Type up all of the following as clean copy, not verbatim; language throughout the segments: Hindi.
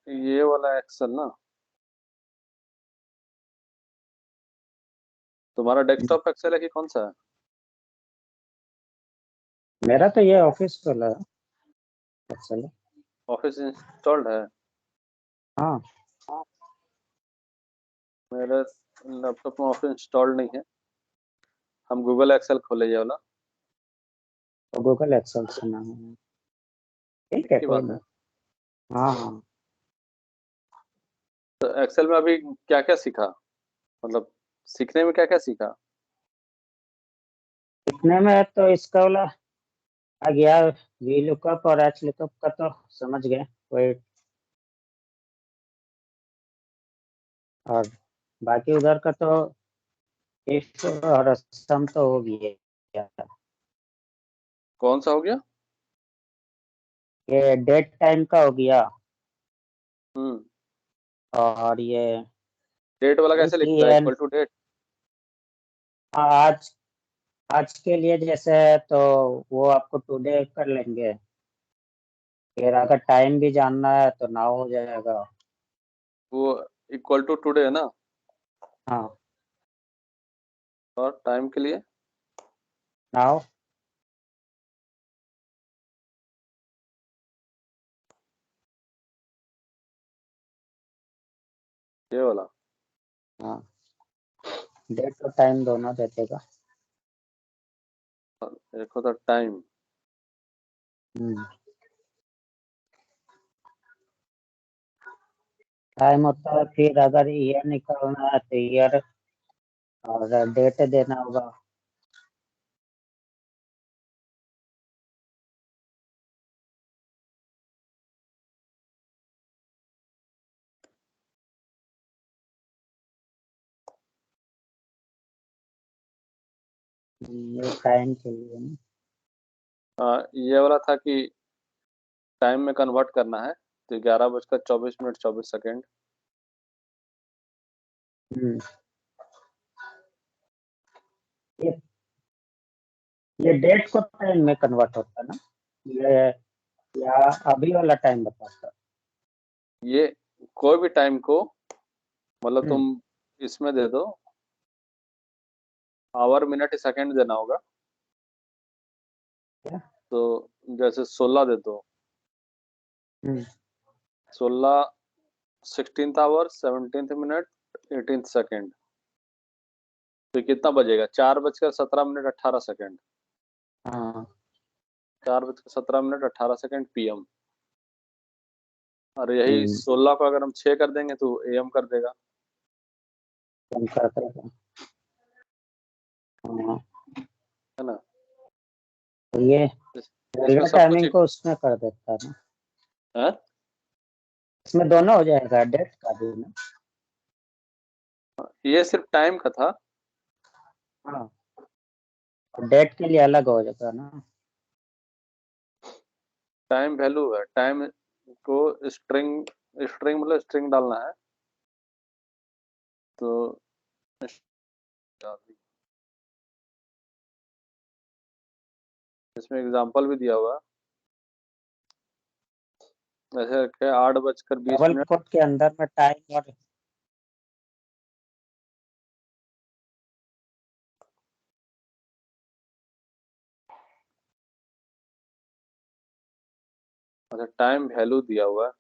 ये वाला एक्सेल ना, तुम्हारा डेस्कटॉप एक्सेल है कि कौन सा है? मेरा तो ये ऑफिस वाला है एक्सेल। ऑफिस इंस्टॉल्ड है? हाँ मेरे लैपटॉप में ऑफिस इंस्टॉल्ड नहीं है। हम गूगल एक्सेल खोले ये वाला। तो गूगल एक्सेल से नाम है। ठीक एक है ही कोई बात है। नहीं। हाँ हाँ। तो एक्सेल में अभी क्या क्या सीखा, मतलब सीखने में क्या क्या सीखा? इतने में तो इसका वाला आ गया, वी लुकअप और एच लुकअप का तो समझ गए कोई। और बाकी उधर का तो इफ और सम तो हो गया। कौन सा हो गया? ये डेट टाइम का हो गया। हम्म। और ये डेट वाला कैसे टी लिखता है, एन इक्वल टू डेट? आज आज के लिए जैसे है तो वो आपको टुडे कर लेंगे। फिर अगर टाइम भी जानना है तो नाउ हो जाएगा। वो इक्वल टू टुडे है ना? हाँ और टाइम के लिए? नाउ। ये वाला? हाँ डेट और टाइम दोनों दे देगा। एक होता टाइम। टाइम होता है, फिर अगर ईयर निकालना है तो ईयर और डेट देना होगा। ये टाइम के लिए ना। ये वाला था कि टाइम में कन्वर्ट करना है, तो 11:24 मिनट 24 सेकेंड। हम्म, ये ये डेट को टाइम में कन्वर्ट होता है ना, ये या अभी वाला टाइम बताता ये कोई भी टाइम को, मतलब है। तुम इसमें दे दो, आवर मिनट सेकंड देना होगा। क्या? तो जैसे 16 दे दो, हम्म, 16 16th our 17th minute 18th second. तो कितना बजेगा? 4:17 मिनट 18 सेकेंड। हाँ 4:17 मिनट 18 सेकेंड PM। और यही हम्म, 16 को अगर हम 6 कर देंगे तो AM कर देगा। कम करते हैं। हाँ है ना? तो ये इस, इसमें रेलवे सब कुछ टाइमिंग को उसमें कर देता है ना। है। इसमें दोनों हो जाएगा, डेट का भी ना। ये सिर्फ टाइम का था। हाँ डेट के लिए अलग हो जाता है ना। टाइम वैल्यू है, टाइम को स्ट्रिंग, स्ट्रिंग मतलब स्ट्रिंग डालना है। तो इसमें एग्जांपल भी दिया हुआ है। जैसे रखे 8:20 डबल मिनट कोट के अंदर में टाइम और अच्छा, टाइम वैल्यू दिया हुआ है।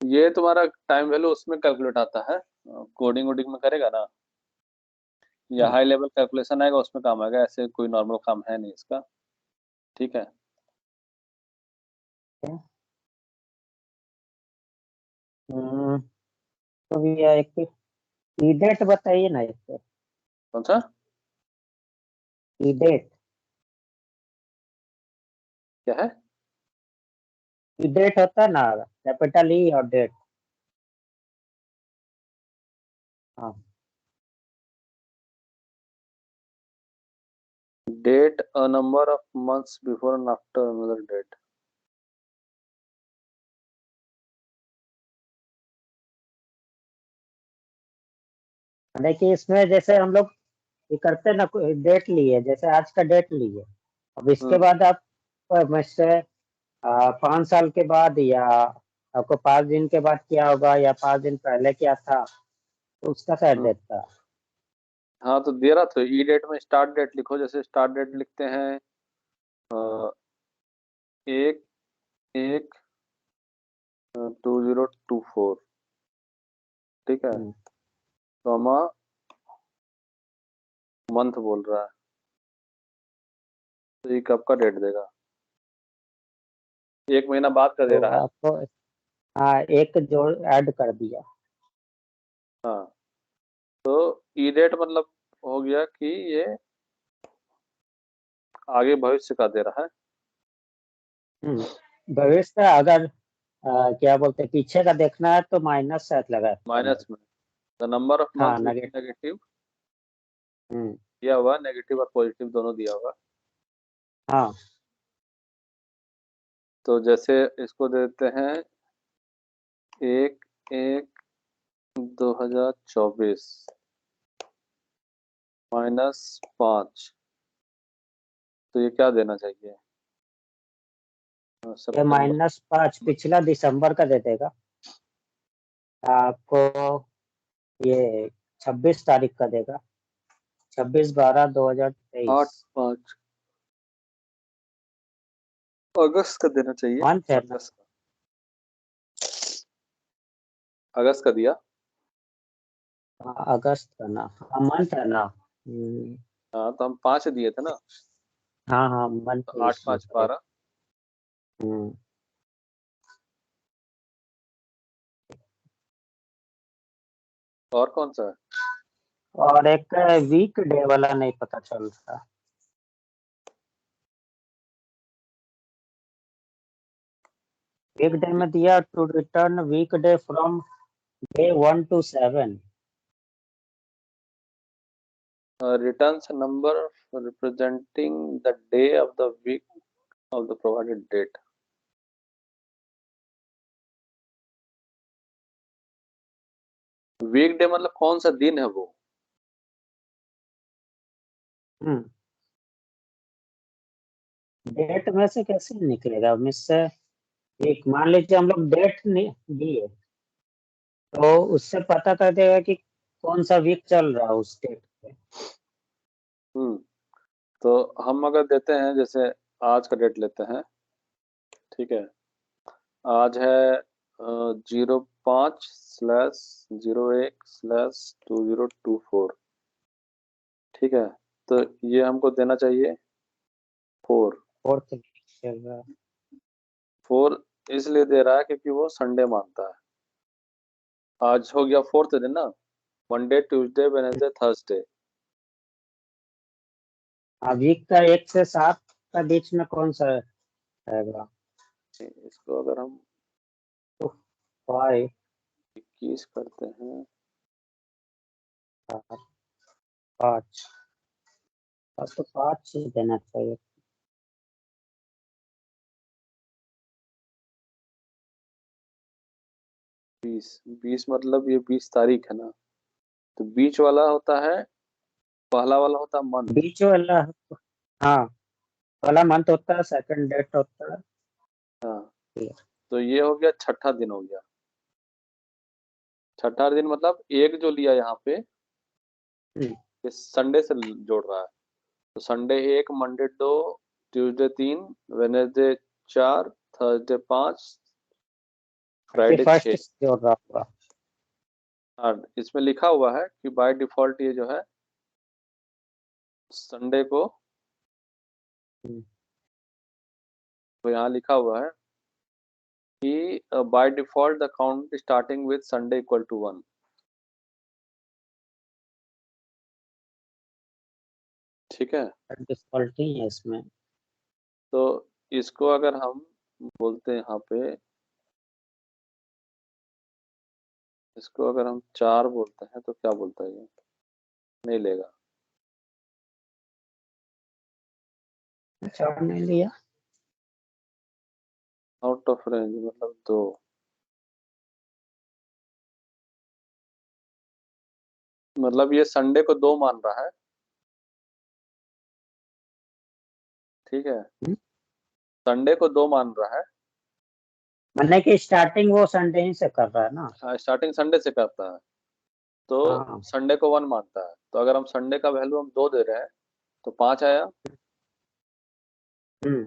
ये तुम्हारा टाइम वैल्यू उसमें कैलकुलेट आता है, कोडिंग वोडिंग में करेगा ना, या हाई लेवल कैलकुलेशन आएगा उसमें काम आएगा, ऐसे कोई नॉर्मल काम है नहीं इसका। ठीक है। तो भैया एक ई डेट बताइए ना इससे। कौन सा? ई डेट। क्या है? ई डेट होता है ना, कैपिटल ई और डेट। हाँ date a number of months before and after another date. देखिए इसमें जैसे हम लोग ये करते ना, कोई डेट लिए, जैसे आज का डेट लिए, अब इसके बाद आप मुझसे 5 साल के बाद, या आपको 5 दिन के बाद किया होगा, या 5 दिन पहले किया था, तो उसका क्या डेट था? हाँ तो दे रहा, तो ई डेट में स्टार्ट डेट लिखो, जैसे स्टार्ट डेट लिखते हैं 1/1/2024, ठीक है, हम्म, कॉमा मंथ बोल रहा है, तो ये कब का डेट देगा? 1 महीना बाद का दे तो रहा है। आपको, हाँ, एक जोड़ ऐड कर दिया। हाँ तो ई डेट मतलब हो गया कि ये आगे भविष्य का दे रहा है। भविष्य अगर क्या बोलते हैं, पीछे का देखना है तो माइनस शायद लगा है अंदर। माइनस में द नंबर ऑफ हाँ, मंथ विच नेगेटिव। नेगेटिव हम्म, दिया हुआ, नेगेटिव और पॉजिटिव दोनों दिया हुआ। हाँ, तो जैसे इसको देते हैं 1/1/2024 -5, तो ये क्या देना चाहिए? ये सितंबर। -5 पिछला दिसंबर का दे देगा आपको। ये 26 तारीख का देगा, 26/12/2023। 8/5 अगस्त का देना चाहिए। मंथ है ना? अगस्त का, अगस्त का दिया। हाँ, अगस्त का ना, हाँ, मंथ है ना। हाँ तो हम 5 दिए थे ना, हाँ हाँ, मंथ तो है आठ इसमें, पाँच सॉरी। बारह हम्म, और कौन सा है? और एक वीक डे वाला नहीं पता चल रहा। वीक डे में दिया, to return week day from day 1 to 7। Returns a number representing the day of the week of the provided date. Week day मतलब कौन सा दिन है वो? डेट में से कैसे निकलेगा मिससे? एक मान लीजिए हम लोग डेट नहीं दिए, तो उससे पता कर देगा कि कौन सा वीक चल रहा है उस डेट पे। हम्म तो हम अगर देते हैं, जैसे आज का डेट लेते हैं, ठीक है, आज है 05/01/2024, ठीक है, तो ये हमको देना चाहिए 4। फोर्थ वीक चल रहा है। 4 इसलिए दे रहा है क्योंकि वो संडे मानता है। आज हो गया फोर्थ दिन ना, Monday Tuesday Wednesday Thursday. Week का 1 से 7 का बीच में कौन सा रहेगा? इसको अगर हम तो 5, 21 करते हैं, 5, अब तो 5 ही देना चाहिए। 20 मतलब ये 20 तारीख है ना, तो बीच वाला होता है, पहला वाला होता है मंथ। बीच वाला, हाँ, पहला मंथ होता है, सेकंड डेट होता है। हाँ तो ये हो गया छठा दिन हो गया। छठा दिन मतलब एक जो लिया यहाँ पे, हम्म, ये संडे से जोड़ रहा है, तो Sunday 1, Monday 2, Tuesday 3, Wednesday 4, Thursday 5, Friday 6। 31 से जोड़ रहा होगा। हाँ इसमें लिखा हुआ है कि बाय डिफॉल्ट ये जो है संडे को, हम्म, तो यहाँ लिखा हुआ है कि by default the count starting with Sunday equal to 1, ठीक है। डिफॉल्ट ही है इसमें। तो इसको अगर हम बोलते हैं यहाँ पे, इसको अगर हम 4 बोलते हैं तो क्या बोलता है ये? नहीं लेगा। अच्छा, नहीं लिया। आउट ऑफ रेंज मतलब 2, मतलब ये संडे को 2 मान रहा है, ठीक है, हम्म? संडे को 2 मान रहा है। मतलब कि स्टार्टिंग वो संडे ही से कर रहा है ना। हाँ, स्टार्टिंग संडे से करता है, तो हाँ। संडे को 1 मानता है, तो अगर हम संडे का वैल्यू हम 2 दे रहे हैं तो 5 आया। हम्म।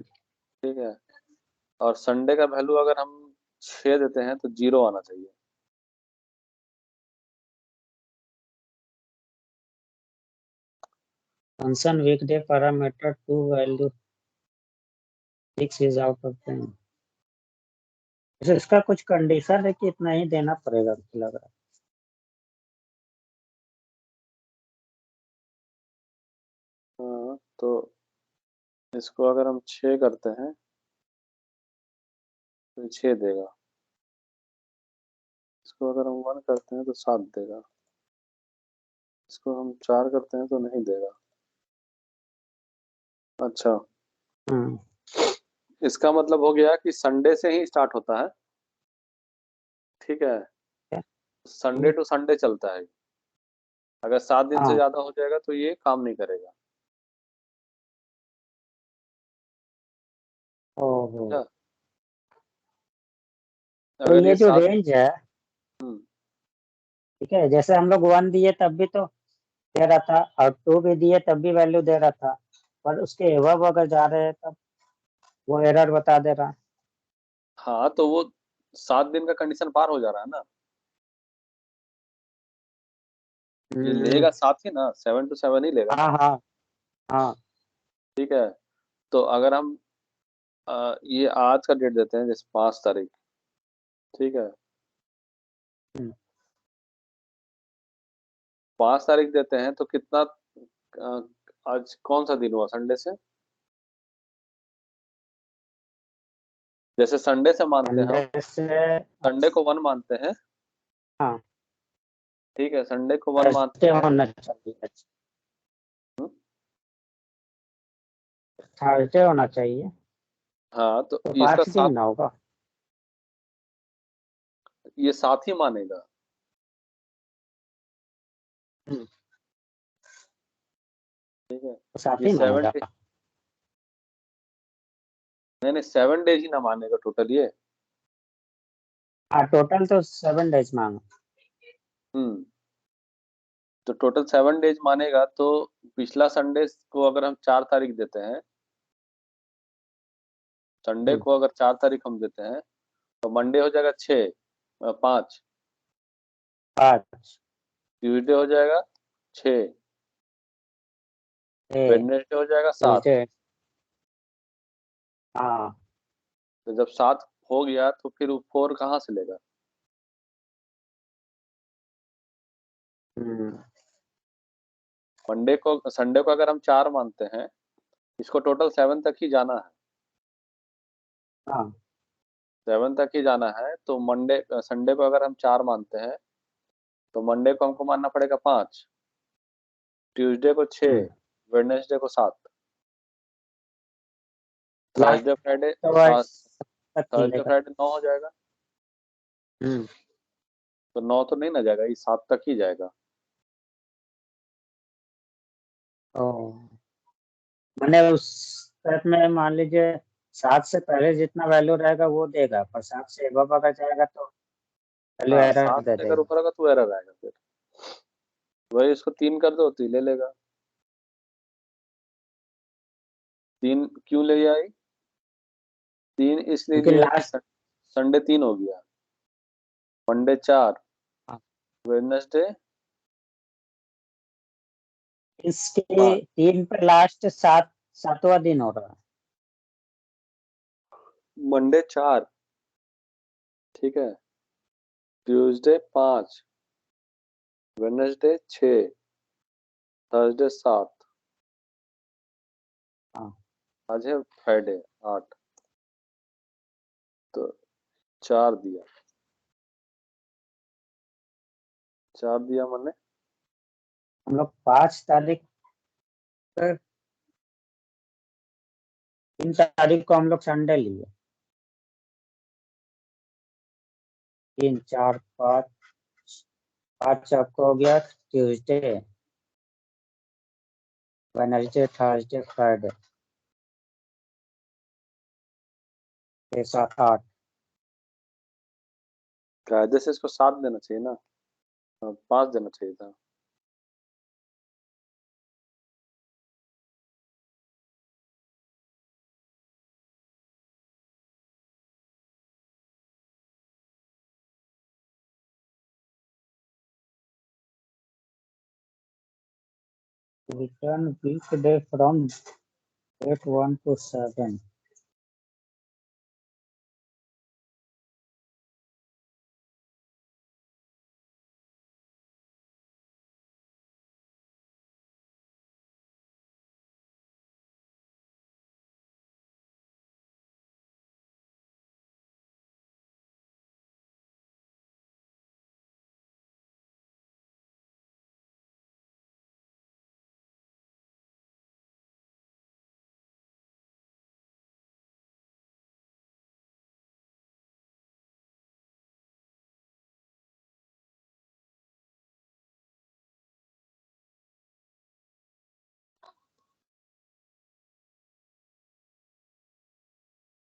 ठीक है, और संडे का वैल्यू अगर हम 6 देते हैं तो 0 आना चाहिए। Function weekday parameter to value 6 is out of 10। इसका कुछ कंडीशन है कि इतना ही देना पड़ेगा, मुझे लग रहा हाँ, तो इसको अगर हम 6 करते हैं तो 6 देगा। इसको अगर हम 1 करते हैं तो 7 देगा। इसको हम 4 करते हैं तो नहीं देगा। अच्छा, है। इसका मतलब हो गया कि संडे से ही स्टार्ट होता है। ठीक है, संडे हम्म। टू संडे चलता है। अगर 7 दिन से हाँ। ज्यादा हो जाएगा तो ये काम नहीं करेगा। ओहो। समझा? तो अगर ये ये जो 7। रेंज है, ठीक है, जैसे हम लोग 1 दिए तब भी तो दे रहा था, और 2 भी दिए तब भी वैल्यू दे रहा था, पर उसके एवब अगर जा रहे हैं तब वो एरर बता दे रहा है। हाँ, तो वो 7 दिन का कंडीशन पार हो जा रहा है ना। ये हम्म। लेगा 7 ही ना, 7 to 7 ही लेगा हाँ ना। हाँ हाँ। ठीक है, तो अगर हम ये आज का डेट देते हैं, जैसे 5 तारीख। ठीक है, हम्म। 5 तारीख देते हैं तो कितना आज कौन सा दिन हुआ संडे से? जैसे संडे से मानते हैं हम, संडे से। संडे को 1 मानते हैं। हाँ, ठीक है, संडे को 1 थर्सडे मानते हैं। होना चाहिए। हम्म, थर्सडे होना चाहिए। हाँ, तो तो इसका 5 दिन 7, ना होगा। ये 7 ही मानेगा। हम्म। ठीक है, तो साथ ये ही 7 मानेगा। डे, नहीं नहीं, 7 डेज ही ना मानेगा टोटल ये। हाँ, टोटल तो 7 डेज मांगा। हम्म, तो टोटल 7 डेज मानेगा, तो पिछला संडे को अगर हम 4 तारीख देते हैं, संडे हम्म। को अगर 4 तारीख हम देते हैं तो मंडे हो जाएगा 5, 5। ट्यूसडे हो जाएगा 6, वेडनेसडे हो जाएगा 7। ट्यूजडे। हाँ। तो जब 7 हो गया तो फिर वो 4 कहाँ से लेगा? हम्म। मंडे को संडे को अगर हम 4 मानते हैं, इसको टोटल 7 तक ही जाना है। हाँ। 7 तक ही जाना है, तो मंडे संडे को अगर हम 4 मानते हैं तो मंडे को हमको मानना पड़ेगा 5, ट्यूसडे को 6, हम्म। वेडनेसडे को 7, लास्ट थर्सडे फ्राइडे तो 7, तक थर्सडे मिलेगा। फ्राइडे 9 हो जाएगा। हम्म। तो 9 तो नहीं ना जाएगा, ये 7 तक ही जाएगा। ओ, मैंने उस सेट में मान लीजिए 7 से पहले जितना वैल्यू रहेगा वो देगा, पर 7 से एबव अगर जाएगा तो वैल्यू हाँ, एरर 7 दे से अगर देगा। ऊपर होगा तो एरर आएगा फिर। वही इसको 3 कर दो तो ये ले लेगा। 3 क्यों ले आई? 3 इसलिए क्योंकि लिया कि लास्ट संडे 3 हो गया, मंडे 4, वेडनेसडे। इसके 3 पे लास्ट 7वां दिन हो रहा है। मंडे 4, ठीक है, ट्यूसडे 5, वेडनेसडे 6, थर्सडे 7, हाँ। आज है फ्राइडे 8, तो 4 दिया। 4 दिया मैंने। हम लोग 5 तारीख, 3 तारीख को हम लोग संडे लिए। 3 4 5, 5 आपको हो गया ट्यूसडे, वेडनेसडे, थर्सडे, फ्राइडे। 6 7 8। कायदे से इसको 7 देना चाहिए ना, 5 देना चाहिए था। Return weekday from date 1 to 7.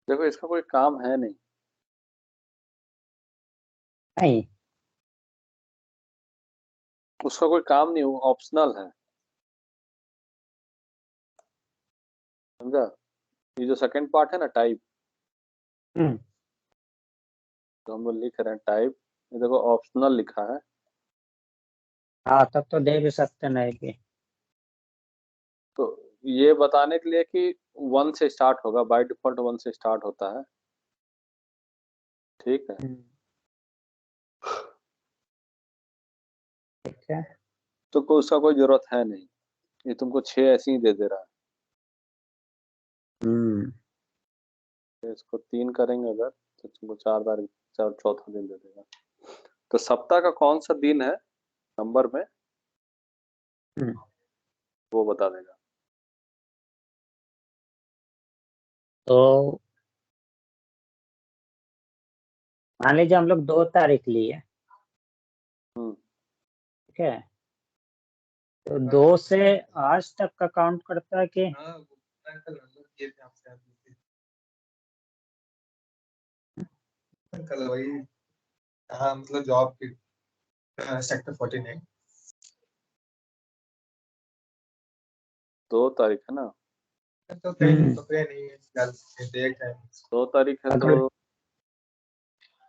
देखो इसका कोई काम है नहीं। नहीं, उसका कोई काम नहीं, वो ऑप्शनल है, समझा। ये जो सेकंड पार्ट है ना, टाइप, हम्म, तो हम लोग लिख रहे हैं टाइप, ये देखो ऑप्शनल लिखा है। हाँ तब तो दे भी सकते नहीं भी। तो ये बताने के लिए कि 1 से स्टार्ट होगा, बाय डिफॉल्ट 1 से स्टार्ट होता है, ठीक है। हम्म, ठीक है। तो उसका कोई जरूरत है नहीं, ये तुमको 6 ऐसे ही दे दे रहा है। हम्म, तो इसको 3 करेंगे अगर, तो तुमको 4 तारीख, 4 चौथा दिन दे देगा। तो सप्ताह का कौन सा दिन है नंबर में, हम्म। वो बता देगा। तो मान लीजिए हम लोग 2 तारीख लिए, हम्म। ठीक है। तो 2 से आज तक का काउंट करता है कि कल वही, हाँ मतलब जॉब की सेक्टर 49। 2 तारीख है ना, तो कहीं पकड़े नहीं है कल, डेट है। 2 तारीख है तो अगर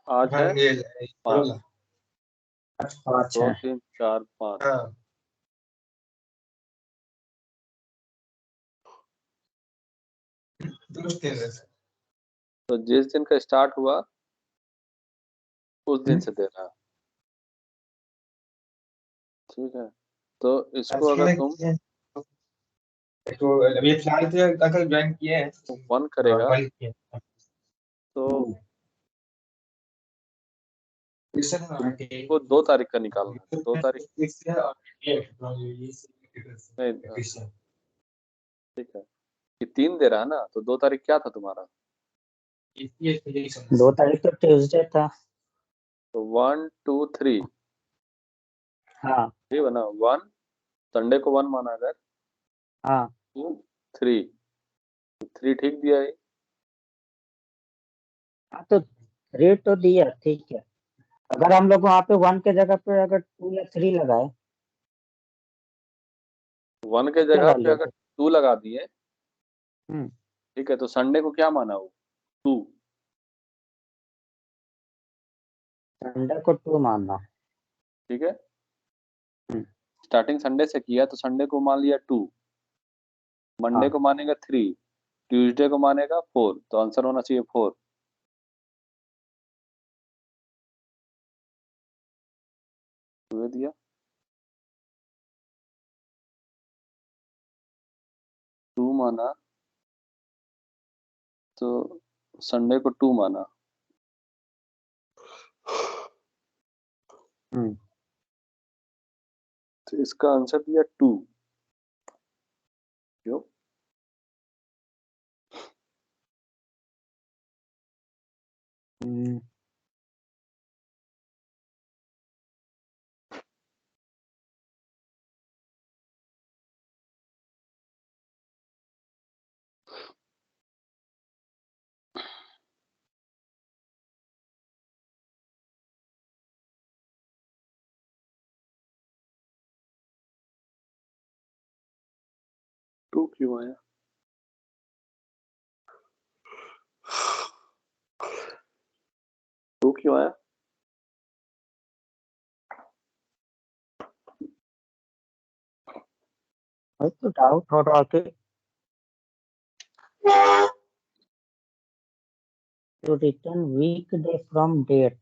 आज हाँ है ये 5, बोला। 5 2 है। 3 4 5। हाँ दो तीन दिन से। तो जिस दिन का स्टार्ट हुआ उस दिन से दे रहा है, ठीक है। तो इसको आज अगर मैंने तुम किए हैं, तो अभी फिलहाल तो कल ज्वाइन किए हैं, 1 करेगा नॉर्मल किए हैं। तो इससे ना आगे वो 2 तारीख का निकालना है, 2 तारीख। इससे और ये नहीं, क्रिश्चियन ठीक है, ये 3 दे रहा है ना, तो 2 तारीख क्या था तुम्हारा? ये समझ 2 तारीख तो ट्यूसडे था। तो 1 2 3, हाँ ठीक है ना। 1, संडे को 1 माना अगर, हाँ 2 3, 3 ठीक दिया है। हाँ, तो रेट तो दिया, ठीक है। अगर हम लोग वहाँ पे 1 के जगह पे अगर 2 या 3 लगाए, 1 के क्या जगह पे वैल्यू अगर थे? 2 लगा दिए, हम्म, ठीक है, तो संडे को क्या माना वो? 2, संडे को 2 मानना। ठीक है। हम्म, स्टार्टिंग संडे से किया तो संडे को मान लिया 2, मंडे हाँ को मानेगा 3, ट्यूसडे को मानेगा 4, तो आंसर होना चाहिए 4। तो दिया, टू माना तो संडे को 2 माना, हम्म, तो इसका आंसर दिया 2। क्यों? हम्म, 2 क्यों आया? टू क्यों आया? वही तो डाउट हो रहा कि to return weekday from date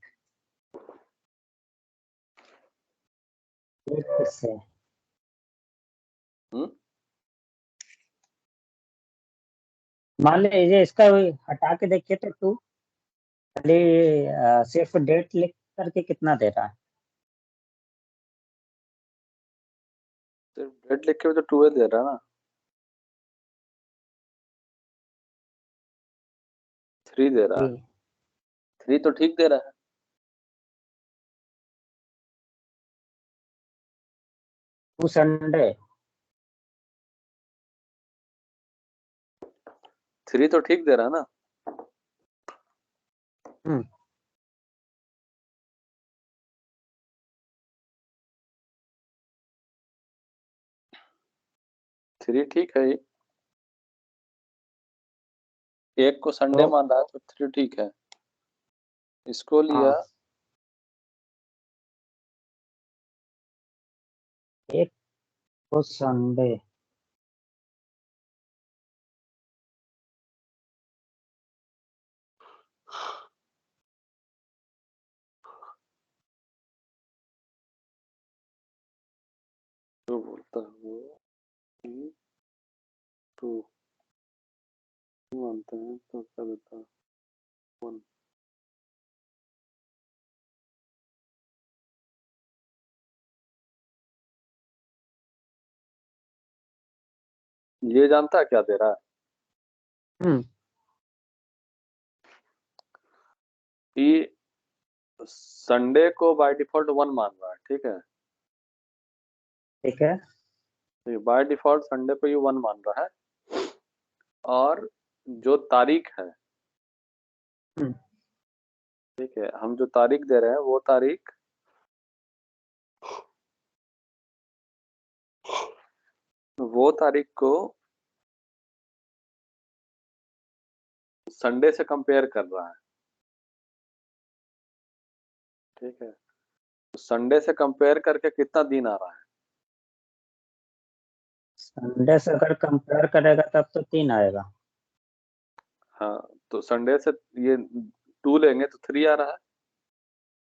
किससे है? हम्म मान लीजिए इसका हटा के देखिए तो 2 खाली सिर्फ डेट लिख करके कितना दे रहा है? सिर्फ डेट लिख के भी तो 2 दे रहा है ना। 3 दे रहा है। 3 तो ठीक दे रहा है। टू संडे 3 तो ठीक दे रहा है ना। हम्म 3 ठीक है। एक को संडे तो मान रहा है तो 3 ठीक है। इसको लिया। हाँ एक को संडे जो बोलता है वो 2 मानते हैं तो क्या देता है 1। ये जानता है क्या दे रहा है हम्म कि संडे को बाय डिफॉल्ट 1 मान रहा है। ठीक है। ठीक है बाय डिफॉल्ट संडे को ये 1 मान रहा है। और जो तारीख है, हम्म ठीक है, हम जो तारीख दे रहे हैं वो तारीख को संडे से कंपेयर कर रहा है। ठीक है। तो संडे से कंपेयर करके कितना दिन आ रहा है? संडे से अगर कंपेयर करेगा तब तो 3 आएगा। हाँ, तो संडे से ये 2 लेंगे तो 3 आ रहा है।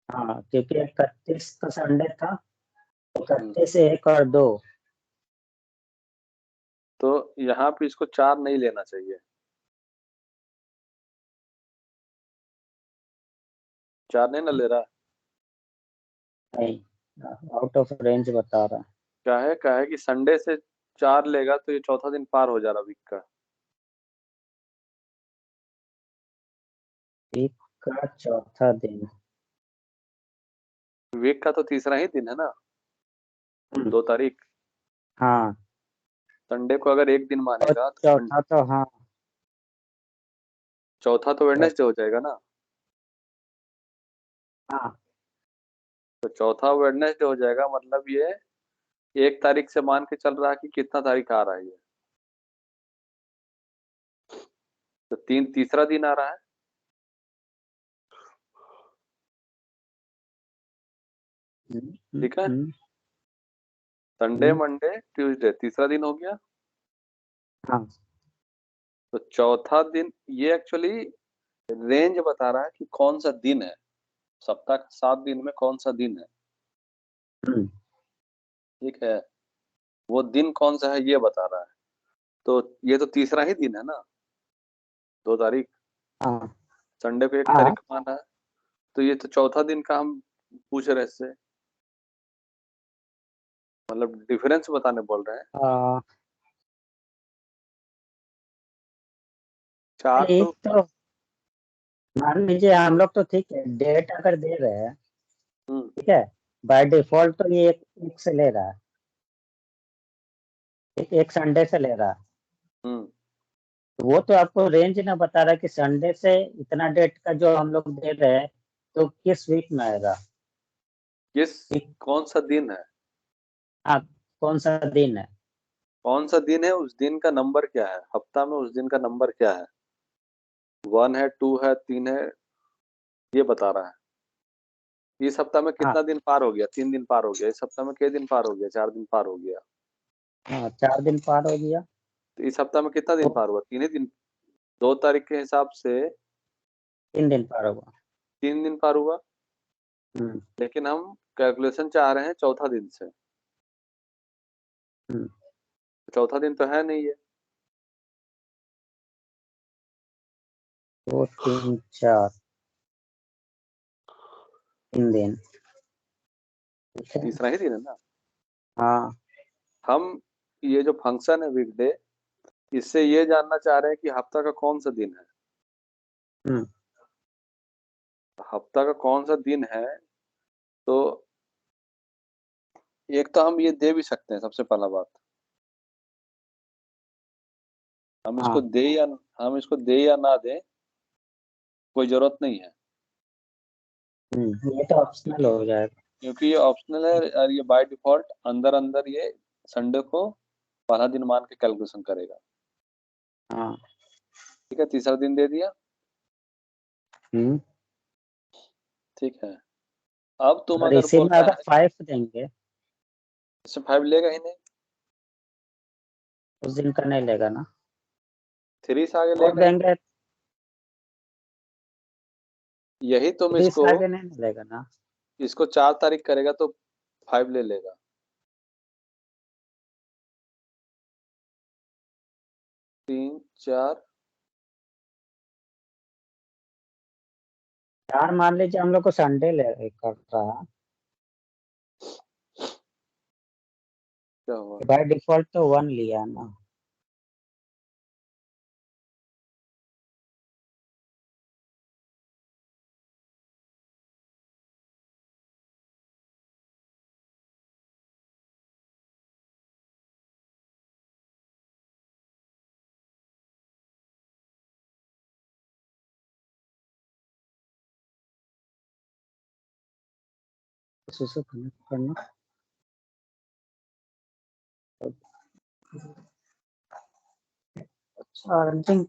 हाँ क्योंकि 31 का संडे था, हम्म, 31 1 और 2। तो यहाँ पे इसको 4 नहीं लेना चाहिए। 4 नहीं ना ले रहा है। नहीं, आउट ऑफ रेंज बता रहा है। क्या है कि संडे से 4 लेगा तो ये चौथा दिन पार हो जा रहा वीक का। वीक का चौथा दिन। वीक का तो तीसरा ही दिन है ना। 2 तारीख। हाँ संडे को अगर एक दिन और मानेगा तो चौथा तो हाँ चौथा तो वेडनेसडे हो जाएगा ना। हाँ तो चौथा वेडनेसडे हो जाएगा, मतलब ये 1 तारीख से मान के चल रहा है कि कितना तारीख आ रहा है ये। तो तीसरा दिन आ रहा है। ठीक है। संडे मंडे ट्यूसडे तीसरा दिन हो गया। हाँ तो चौथा दिन ये एक्चुअली रेंज बता रहा है कि कौन सा दिन है। सप्ताह का 7 दिन में कौन सा दिन है। ठीक है। वो दिन कौन सा है ये बता रहा है। तो ये तो तीसरा ही दिन है ना। 2 तारीख। हाँ संडे को 1 हाँ तारीख माना है। तो ये तो चौथा दिन का हम पूछ रहे इससे, मतलब डिफरेंस बताने बोल रहे हैं। आ, 4 एक तो तो मान लीजिए हम लोग तो ठीक है, डेट अगर दे रहे हैं हम्म ठीक है, बाय डिफॉल्ट तो ये एक से ले रहा है, एक संडे से ले रहा है। हम्म तो वो तो आपको रेंज ना बता रहा है कि संडे से इतना डेट का जो हम लोग दे रहे हैं तो किस वीक में आएगा। किस वीक कौन सा दिन है। हाँ कौन सा दिन है। कौन सा दिन है, उस दिन का नंबर क्या है, हफ्ता में उस दिन का नंबर क्या है, 1 है, 2 है, 3 है, ये बता रहा है। इस हफ्ता में हाँ कितना दिन पार हो गया, 3 दिन पार हो गया, इस हफ्ता में कितने दिन पार हो गया, 4 दिन पार हो गया। हाँ, 4 दिन पार हो गया। तो इस हफ्ता में कितना दिन तो पार हुआ, 3 ही दिन। 2 तारीख के हिसाब से 3 दिन पार होगा। 3 दिन पार हुआ। हम्म लेकिन हम कैलकुलेशन चाह रहे हैं चौथा दिन से। हम्म। चौथा दिन तो है नहीं है। 2 3 4 3 दिन। ठीक है। तीसरा ही दिन है ना। हाँ हम ये जो फंक्शन है वीकडे, इससे ये जानना चाह रहे हैं कि हफ्ता का कौन सा दिन है। हम्म हफ्ता का कौन सा दिन है, तो एक तो हम ये दे भी सकते हैं, सबसे पहला बात। हम इसको हाँ। दे या हम इसको दे या ना दें, कोई जरूरत नहीं है। ये तो ऑप्शनल क्योंकि हो जाएगा। क्योंकि ये ऑप्शनल है, और ये बाय डिफॉल्ट अंदर अंदर ये संडे को पहला दिन मान के कैलकुलेशन करेगा। हाँ। ठीक है, तीसरा दिन दे दिया। हम्म ठीक है। अब तुम और अगर इसी में बोलना अगर है, 5 देंगे इससे 5 लेगा ही नहीं, उस दिन का नहीं लेगा ना। 3 से आगे और लेगा ही नहीं। देंगे यही तुम 3 इसको से आगे नहीं मिलेगा ना। इसको 4 तारीख करेगा तो 5 ले लेगा। 3 4। 4 मान लीजिए हम लोग को संडे ले कर रहा है। क्या हुआ। बाय डिफॉल्ट तो 1 लिया ना। उसे कनेक्ट करना। चार्जिंग।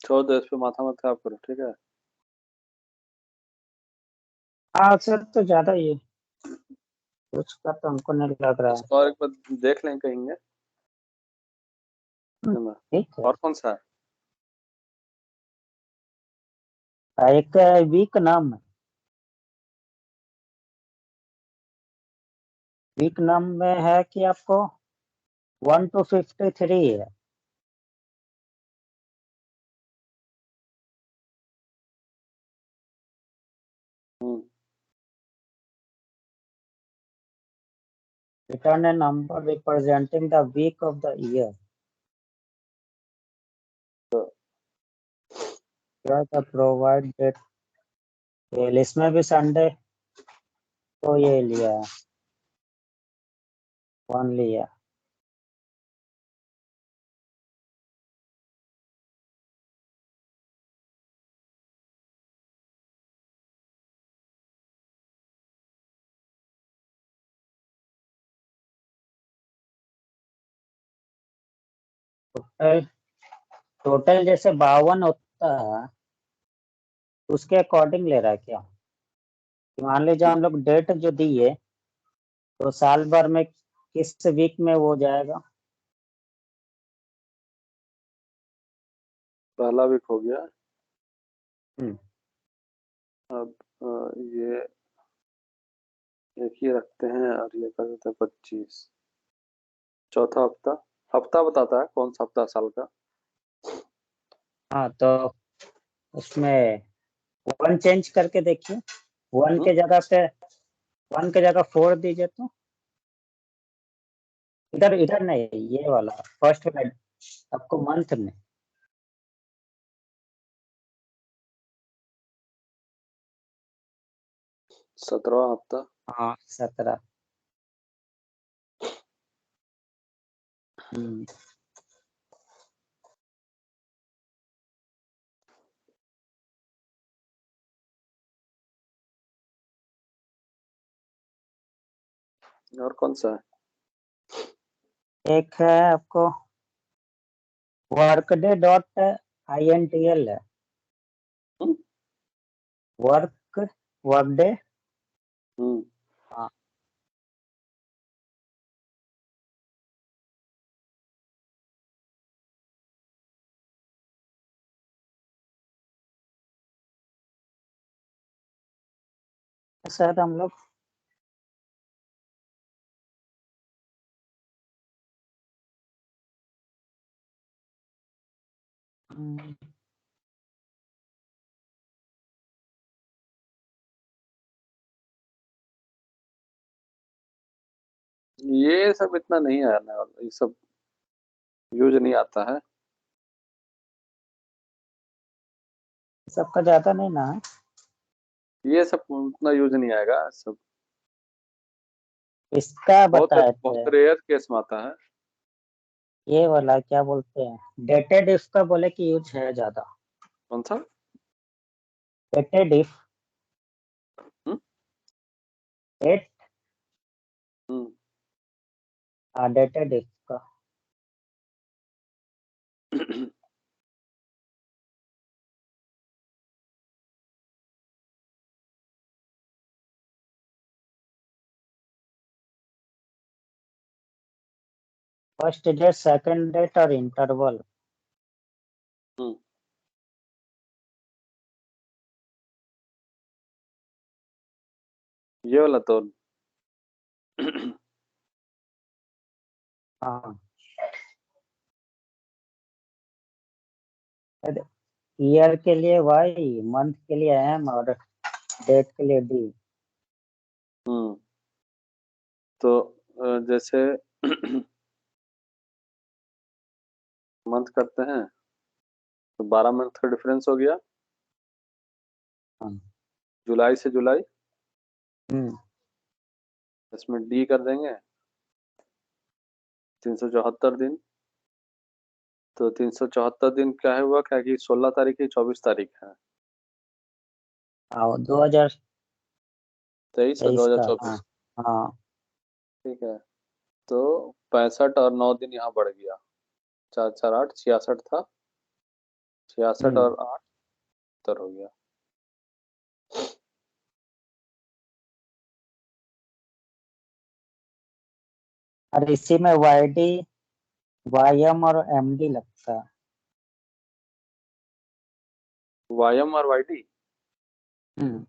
छोड़ दो, इस पे माथा मत खराब करो, ठीक है। हाँ सर तो ज्यादा ये कुछ का तो हमको नहीं लग रहा इसको और एक बार देख लें कहेंगे, है। है ना। ठीक है। और कौन सा है। एक वीक नाम है। वीक नाम में है कि आपको 1 to 53 है। हम्म। Return a number representing the week of the year. क्या था प्रोवाइड डेट। इसमें भी संडे तो ये लिया है, 1 लिया। टोटल टोटल जैसे 52 होता है, उसके अकॉर्डिंग ले रहा है क्या। मान लीजिए हम लोग डेट जो दी है, तो साल भर में किस वीक में वो जाएगा। पहला वीक हो गया। हम्म अब ये एक ही रखते हैं और ये कर देते हैं 25। चौथा हफ्ता, हफ्ता बताता है कौन सा हफ्ता साल का? हाँ तो उसमें 1 चेंज करके देखिए, 1 के जगह पे 1 के जगह 4 दीजिए तो इधर इधर नहीं, ये वाला फर्स्ट में आपको मंथ में 17वां हफ्ता। हाँ 17। हम्म, और कौन सा है? एक है आपको workday.intl है, हम्म वर्कडे। हम्म हाँ सर हम लोग हम्म, ये सब इतना नहीं आने वाला, ये सब यूज नहीं आता है। सबका ज्यादा नहीं ना है। ये सब उतना यूज नहीं आएगा सब। इसका बहुत बताए बहुत थे, रेयर केस में आता है। ये वाला क्या बोलते हैं, डेटेड इफ का बोले कि यूज है ज्यादा। कौन सा? डेटेड इफ, हम्म डेट, हम्म हाँ डेटेड इफ का। फर्स्ट डेट, सेकंड डेट और इंटरवल। हम्म, ये वाला तो हाँ ईयर के लिए वाई, मंथ के लिए एम और डेट के लिए डी। हम्म तो जैसे मंथ करते हैं तो 12 मंथ का डिफरेंस हो गया। हाँ जुलाई से जुलाई, हम्म, इसमें डी कर देंगे। 374 दिन। तो 374 दिन क्या हुआ, क्या कि 16 तारीख की 24 तारीख है। और 2023 23 और दो हजार का। हाँ चौबीस हाँ ठीक है। तो 65 और 9 दिन यहाँ बढ़ गया। 4 4 8 66 था। 66 हम्म, और 8 70 हो गया। और इसी में वाई डी, वाई एम और एम डी लगता है। वाईएम और वाईडी। हम्म,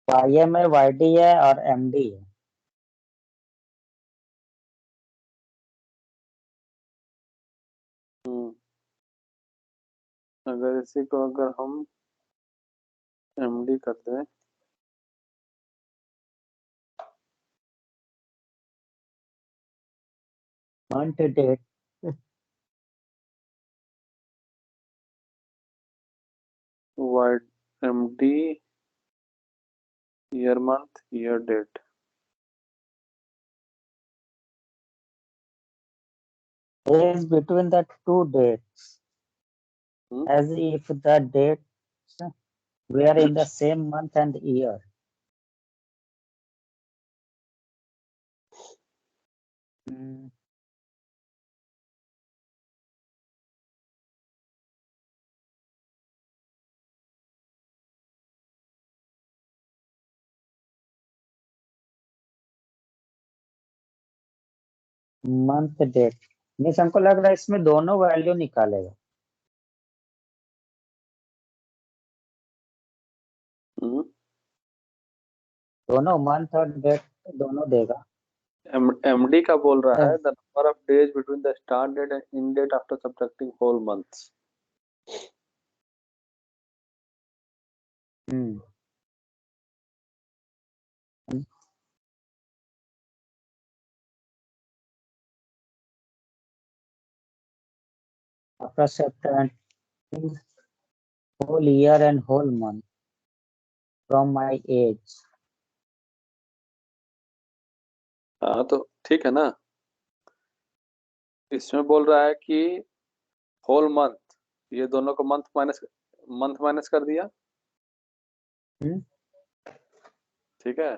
वाई एम है, वाई डी है और एम डी है। हम्म अगर इसी को अगर हम एमडी कर दें, month date, Y MD, year month year date. is between the two dates as if the dates were in the same month and year. Month that means हमको लग रहा है इसमें दोनों वैल्यू निकालेगा। हम्म, दोनों मंथ और डेट दोनों देगा। एमडी का बोल रहा है हाँ। The number of days between the start date and end date after subtracting whole months. Hmm. After subtracting whole year and whole month from my age। हाँ तो ठीक है ना, इसमें बोल रहा है कि होल मंथ, ये दोनों को मंथ माइनस कर दिया, हम्म। ठीक है,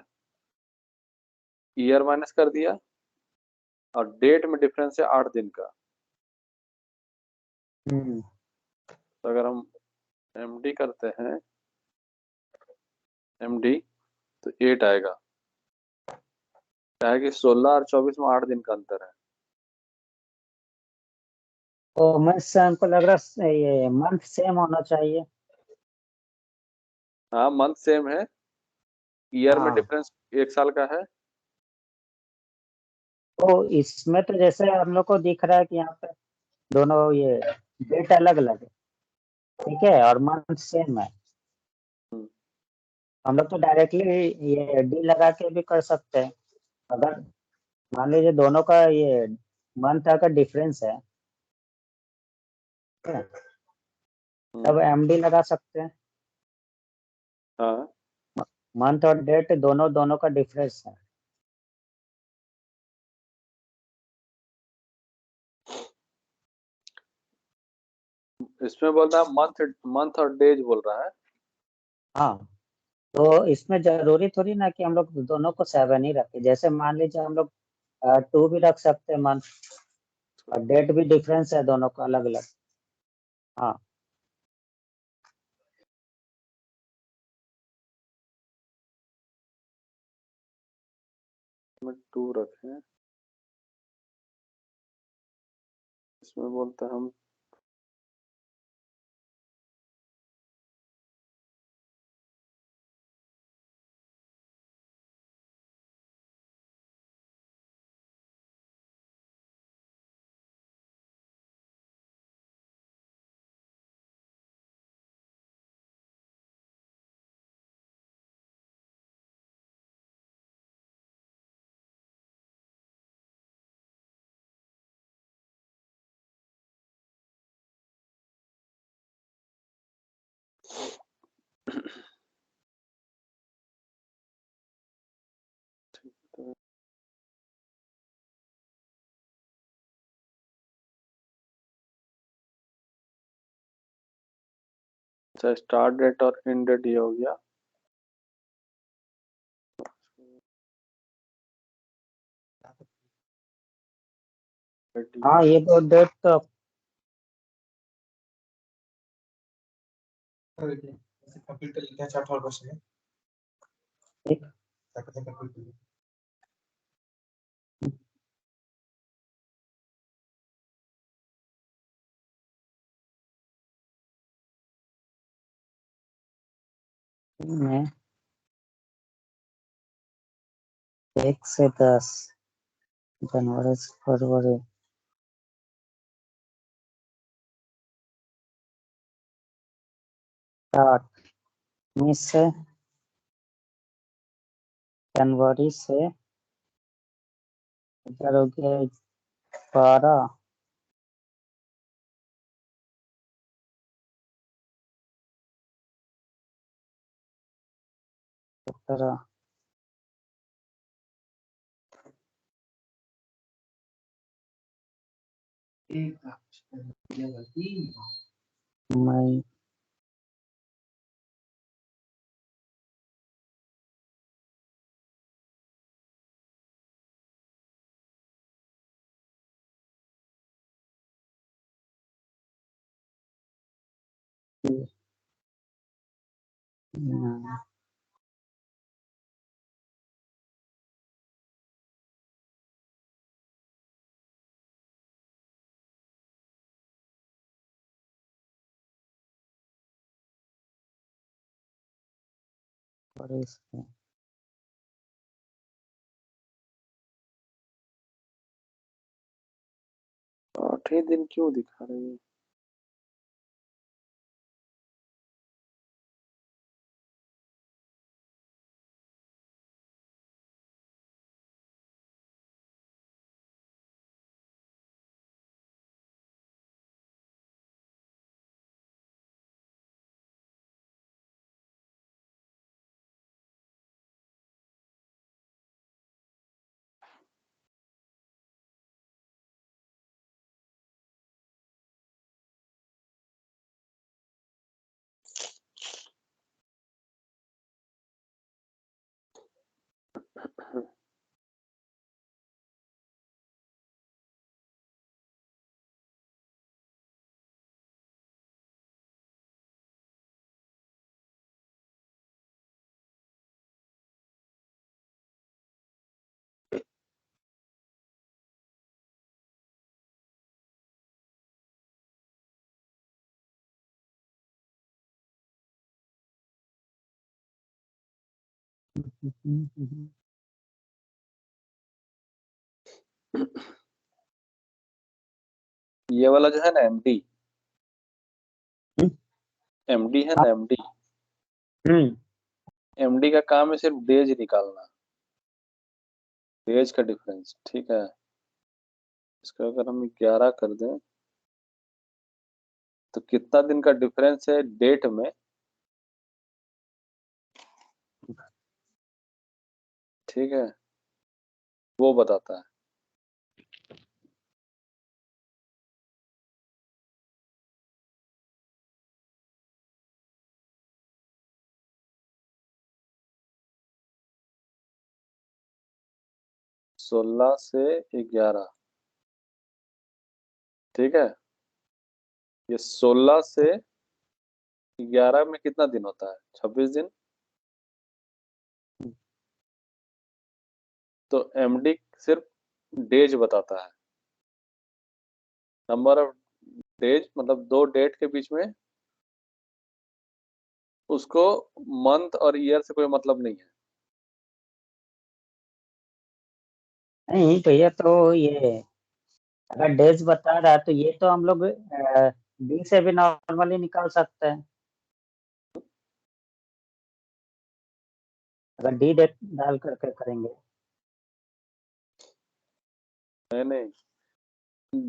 ईयर माइनस कर दिया, और डेट में डिफरेंस है 8 दिन का। हम्म। तो अगर हम एमडी करते हैं, एमडी, तो 8 आएगा। क्या है कि 16 और 24 में 8 दिन का अंतर है। तो मैं से हमको लग रहा है ये मंथ सेम होना चाहिए। हाँ मंथ सेम है, ईयर में हाँ। डिफरेंस 1 साल का है। तो इसमें तो जैसे हम लोग को दिख रहा है कि यहाँ पे दोनों ये डेट अलग अलग है, ठीक है, और मंथ सेम है। हम्म, हम लोग तो डायरेक्टली ये डी लगा के भी कर सकते हैं। अगर मान लीजिए दोनों का ये मंथ का डिफरेंस है, ठीक है, हम्म, तब एमडी लगा सकते हैं। हाँ मंथ और डेट दोनों दोनों का डिफरेंस है। इसमें बोल रहा है मंथ, मंथ और डेज बोल रहा है। हाँ। तो इसमें जरूरी थोड़ी ना कि हम लोग दोनों को 7 ही रखें। जैसे मान लीजिए हम लोग 2 भी रख सकते हैं मंथ, और डेट भी डिफरेंस है दोनों का अलग अलग। हाँ। इसमें 2 रखें, इसमें बोलते हैं हम अच्छा, स्टार्ट डेट और एंड डेट ये हो गया। हाँ, ये तो डेट तो कंप्लीट कर लेते हैं चार्ट और क्वेश्चन में, ठीक क्या कहते हैं कंप्लीट कर लेते हैं। है। 1 से 10, जनवरी से फरवरी, स्टार्ट में से जनवरी से इधर हो गया 12, 17, मई, पड़े इसमें। तो 8 ही दिन क्यों दिखा रही है? ये वाला जो है ना एमडी, एमडी है ना एमडी, एमडी का काम है सिर्फ डेज निकालना, डेज का डिफरेंस। ठीक है, इसका अगर हम 11 कर दें तो कितना दिन का डिफरेंस है डेट में, ठीक है, वो बताता है। सोलह से 11, ठीक है, ये 16 से 11 में कितना दिन होता है? 26 दिन। तो एमडी सिर्फ डेज बताता है, नंबर ऑफ डेज, मतलब दो डेट के बीच में, उसको मंथ और ईयर से कोई मतलब नहीं है। नहीं भैया, तो ये अगर डेज बता रहा है तो ये तो हम लोग डी से भी नॉर्मली निकाल सकते हैं। अगर डी डेट डाल करके करेंगे। नहीं नहीं,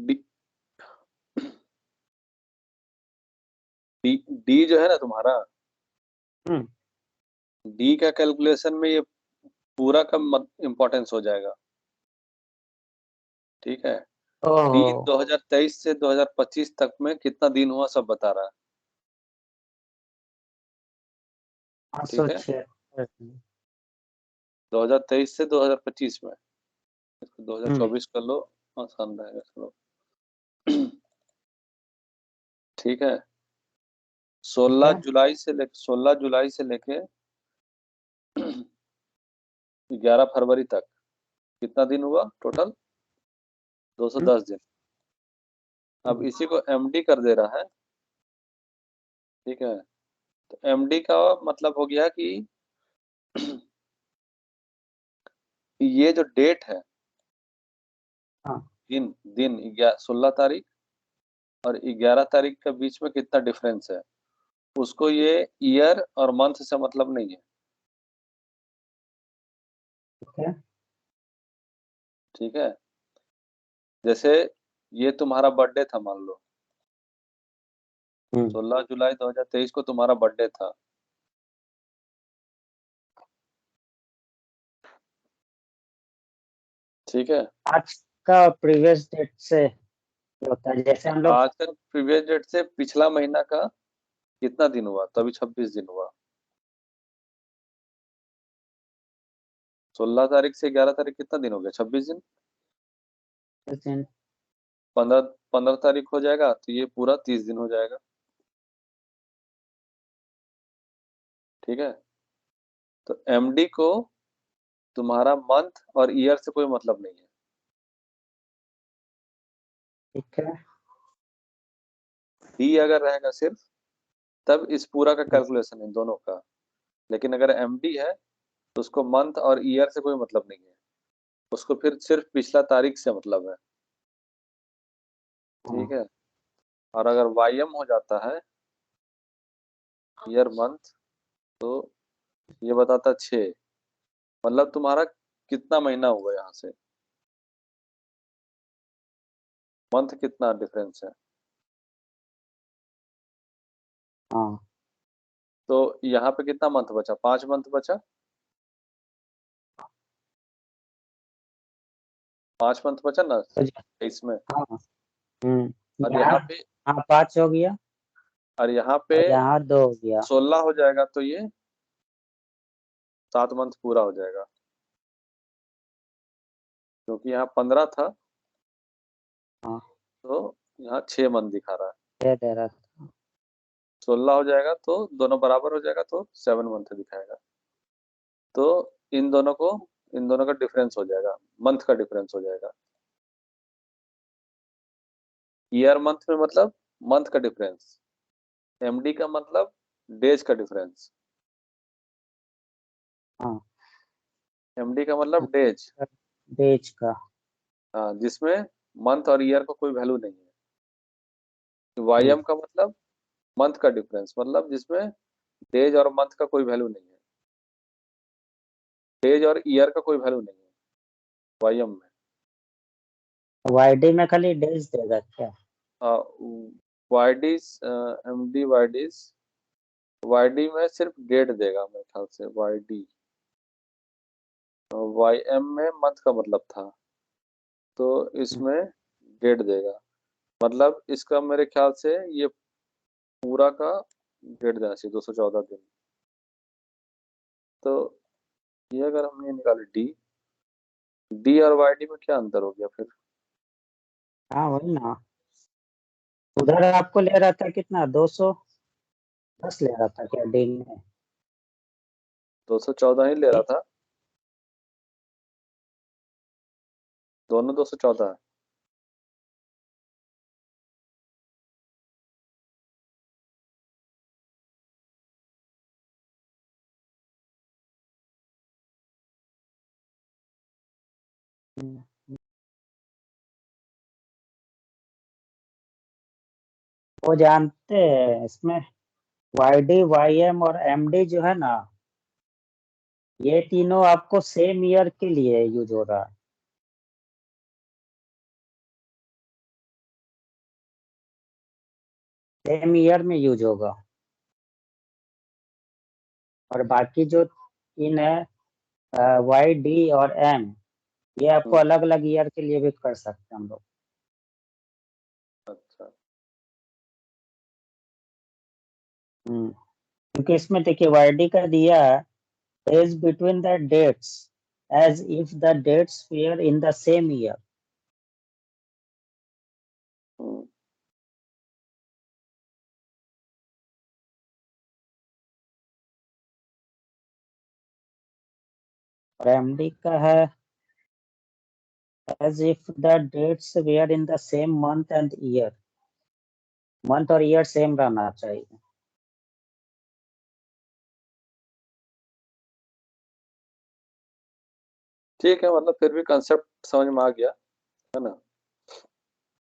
डी, डी, डी जो है ना तुम्हारा, हम्म। डी का कैलकुलेशन में ये पूरा का इम्पोर्टेंस हो जाएगा। ठीक है, डी ओह, 2023 से 2025 तक में कितना दिन हुआ सब बता रहा है। पाँच सौ ठीक है, छिहत्तर 2023 से 2025 में, इसको हम्म। 2024 कर लो, आसान रहेगा। चलो ठीक है, ठीक 16 है। जुलाई से लेके 16 जुलाई से लेके 11 फरवरी तक कितना दिन हुआ टोटल? 210 दिन। अब हम्म। इसी को एमडी कर दे रहा है। ठीक है, तो एमडी का मतलब हो गया कि ये जो डेट है, हाँ। दिन दिन 16 तारीख और 11 तारीख के बीच में कितना डिफरेंस है, उसको ये ईयर और मंथ से मतलब नहीं है। ठीक है। ठीक है, जैसे ये तुम्हारा बर्थडे था, मान लो हम्म। 16 जुलाई 2023 को तुम्हारा बर्थडे था। ठीक है, आज का प्रीवियस डेट से होता है, जैसे हम लोग। आज का प्रीवियस डेट से पिछला महीना का कितना दिन हुआ, तो अभी 26 दिन हुआ। 16 तारीख से 11 तारीख कितना दिन हो गया? 26 दिन। दिन। 15 तारीख हो जाएगा तो ये पूरा 30 दिन हो जाएगा। ठीक है, तो एमडी को तुम्हारा मंथ और ईयर से कोई मतलब नहीं है। ठीक है। डी अगर रहेगा सिर्फ, तब इस पूरा का कैलकुलेशन है दोनों का। लेकिन अगर एमडी है तो उसको मंथ और ईयर से कोई मतलब नहीं है, उसको फिर सिर्फ पिछला तारीख से मतलब है। ठीक है। और अगर वाईएम हो जाता है, ईयर मंथ, तो ये बताता 6, मतलब तुम्हारा कितना महीना हुआ यहाँ से, मंथ कितना डिफरेंस है। हाँ तो यहाँ पे कितना मंथ बचा, 5 मंथ बचा, 5 मंथ बचा ना तो इसमें। हाँ और यहाँ यहाँ पे, हाँ 5 हो गया और यहाँ पे और यहाँ 2 हो गया। 16 हो जाएगा, तो ये 7 मंथ पूरा हो जाएगा, क्योंकि यहाँ 15 था, हाँ तो यहाँ 6 मंथ दिखा रहा है। दे रहा था। 16 हो जाएगा तो दोनों बराबर हो जाएगा, तो 7 मंथ दिखाएगा। तो इन दोनों को, इन दोनों का डिफरेंस हो जाएगा, मंथ का डिफरेंस हो जाएगा। ईयर मंथ में मतलब मंथ का डिफरेंस, एमडी का मतलब डेज का डिफरेंस। हाँ एमडी का मतलब डेज, डेज का। हाँ, जिसमें मंथ और ईयर का कोई वैल्यू नहीं है। हम्म, वाईएम का मतलब मंथ का डिफरेंस, मतलब जिसमें डेज और मंथ का कोई वैल्यू नहीं है, डेज और ईयर का कोई वैल्यू नहीं है वाईएम में। वाईडी में खाली डेज देगा क्या? वाईडीज, एमडी वाईडीज, वाईडी में सिर्फ डेट देगा मेरे ख्याल से, वाईडी। वाईएम में मंथ का मतलब था, तो इसमें डेट देगा, मतलब इसका मेरे ख्याल से ये पूरा का डेट देना चाहिए, 214 दिन। तो ये अगर हमने निकाली डी, डी और वाईडी में क्या अंतर हो गया फिर। हाँ वही ना, उधर आपको ले रहा था कितना 210 ले रहा था क्या डी में? 214 ही ले रहा था, दोनों 214 है। वो जानते हैं इसमें वाईडी वाईएम और एमडी जो है ना, ये तीनों आपको सेम ईयर के लिए यूज हो रहा है। सेम ईयर में यूज होगा, और बाकी जो तीन है वाई डी और एम, ये आपको हम्म, अलग अलग ईयर के लिए भी कर सकते हैं हम लोग। अच्छा। क्योंकि इसमें देखिए वाईडी का दिया है is between the dates as if the dates fair in the same year. Hmm, और एमडी का है as if the dates were in the same month and year, month और ईयर सेम रहना चाहिए। ठीक है, मतलब फिर भी कंसेप्ट समझ में आ गया, है ना।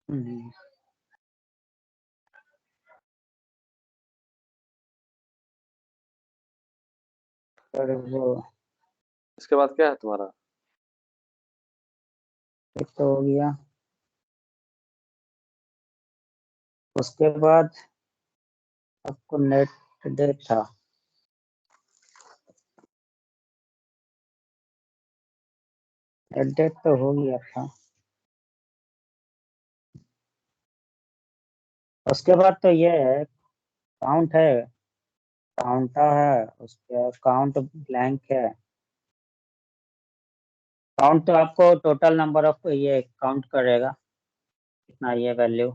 हम्म, और वो इसके बाद क्या है तुम्हारा। एक तो हो गया, उसके बाद आपको नेट डेट था, नेट डेट तो हो गया था। उसके बाद तो ये है काउंट है, काउंटा है, उसके काउंट ब्लैंक है। काउंट तो आपको टोटल नंबर ऑफ ये काउंट करेगा कितना ये वैल्यू।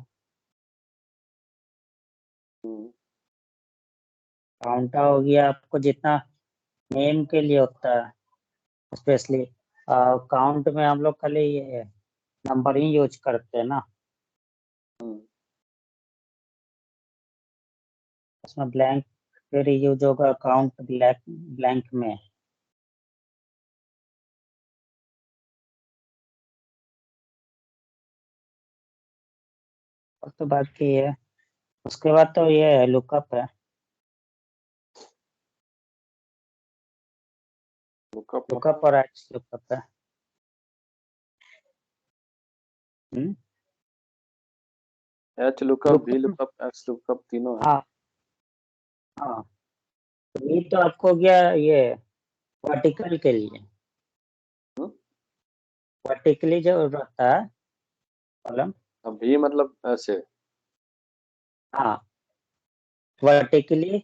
हम्म, काउंटा हो गया आपको जितना नेम के लिए होता है स्पेशली। काउंट में हम लोग खाली ये नंबर ही यूज करते हैं ना, हम्म, उसमें ब्लैंक फिर यूज होगा काउंट ब्लैक ब्लैंक में। और तो बाकी है, उसके बाद तो ये है लुकअप है। लुकअप लुकअप मतलब और एक्स लुकअप है। हम्म। एच लुकअप, भी लुकअप। लुकअप, एक्स लुकअप तीनों है। हाँ हाँ। तो ये तो आपको गया ये वर्टिकल के लिए। हम्म? वर्टिकली जो रहता है कॉलम। अब भी मतलब ऐसे। हाँ, वर्टिकली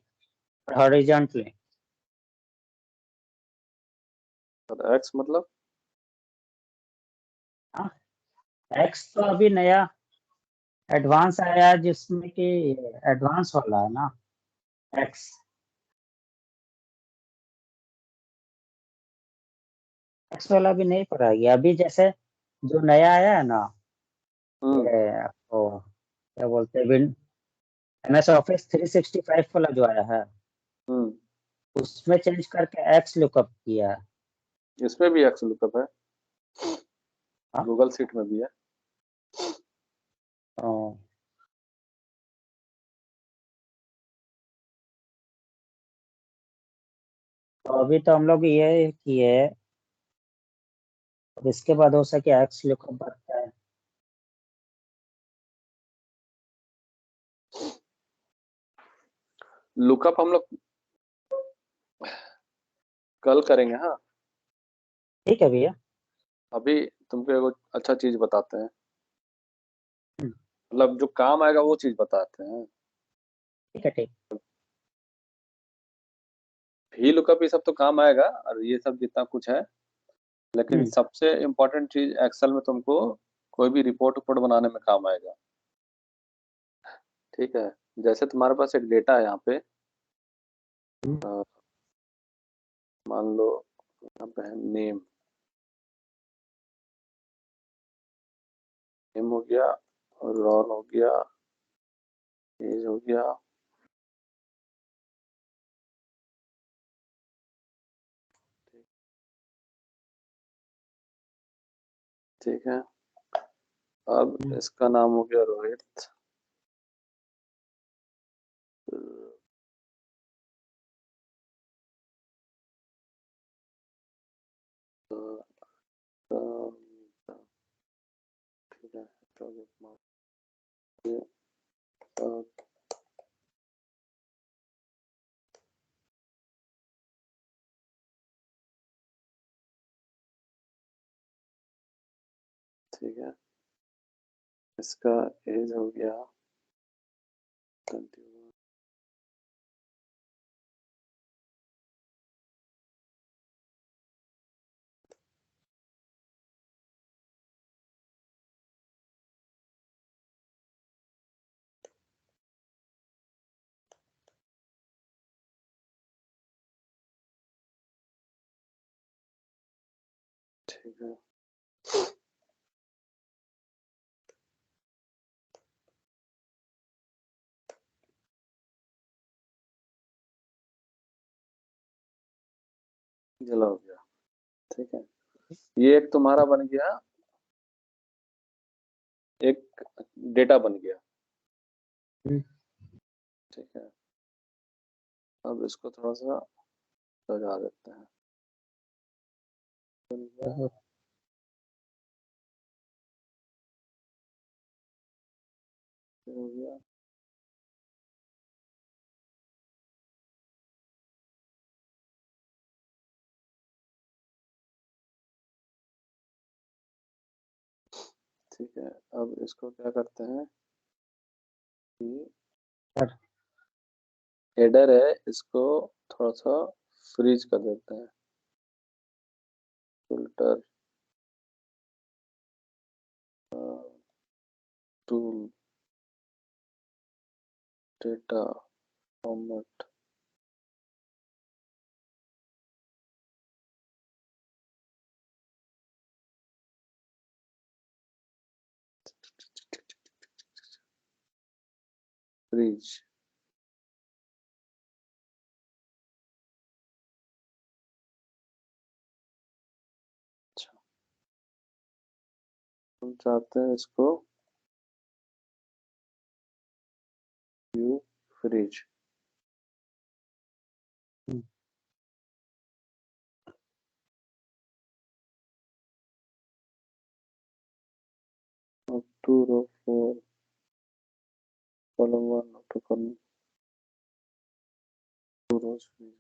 और हॉरिजॉन्टली। और एक्स मतलब हाँ, एक्स तो अभी नया एडवांस आया है, जिसमें कि एडवांस वाला है ना एक्स। एक्स वाला भी नहीं पढ़ा गया अभी, जैसे जो नया आया है ना, हम्म ये आपको क्या बोलते हैं, विन MS ऑफिस 365 वाला जो आया है, हम्म उसमें चेंज करके एक्स लुकअप किया है। इसमें भी एक्स लुकअप है, हाँ। गूगल सीट में भी है। तो तो अभी तो हम लोग ये किए, अब इसके बाद हो सके एक्स लुकअप बढ़ता है। लुकअप हम लोग कल करेंगे, हाँ। ठीक है भैया। अभी तुमको एगो अच्छा चीज बताते हैं, हम्म, मतलब जो काम आएगा वो चीज बताते हैं। ठीक है ठीक। भी लुकअप ये सब तो काम आएगा, और ये सब जितना कुछ है, लेकिन हम्म। सबसे इम्पोर्टेंट चीज एक्सेल में तुमको कोई भी रिपोर्ट उपोर्ट बनाने में काम आएगा। ठीक है, जैसे तुम्हारे पास एक डेटा है यहाँ पे, हम्म। अ, मान लो यहाँ पे है नेम, नेम हो गया, और रोल हो गया, एज हो गया। ठीक है, अब हम्म। इसका नाम हो गया रोहित। अ, अ, ठीक है, तो ये, अ, ठीक है, इसका एज हो गया 21। ठीक है, चलो हो गया। ठीक है, ये एक तुम्हारा बन गया, एक डेटा बन गया। हम्म। ठीक है, अब इसको थोड़ा सा सजा देते हैं। बन गया, तो ये हो गया। ठीक है, अब इसको क्या करते हैं कि सर, हेडर है, इसको थोड़ा सा फ्रीज कर देते हैं। Filter, tool, data, format. Freeze, हम चाहते हैं इसको view freeze. Two row four column one two column two rows freeze.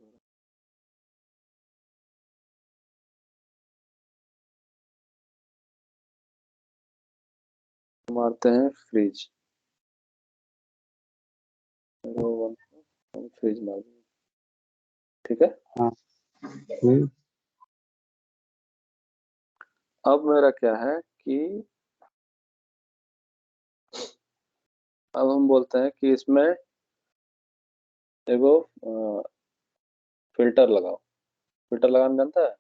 मारते हैं फ्रिज, रो वन हम फ्रिज मार देंगे। ठीक है। हाँ। अब मेरा क्या है कि अब हम बोलते हैं कि इसमें एगो फिल्टर लगाओ। फिल्टर लगाना जानता है?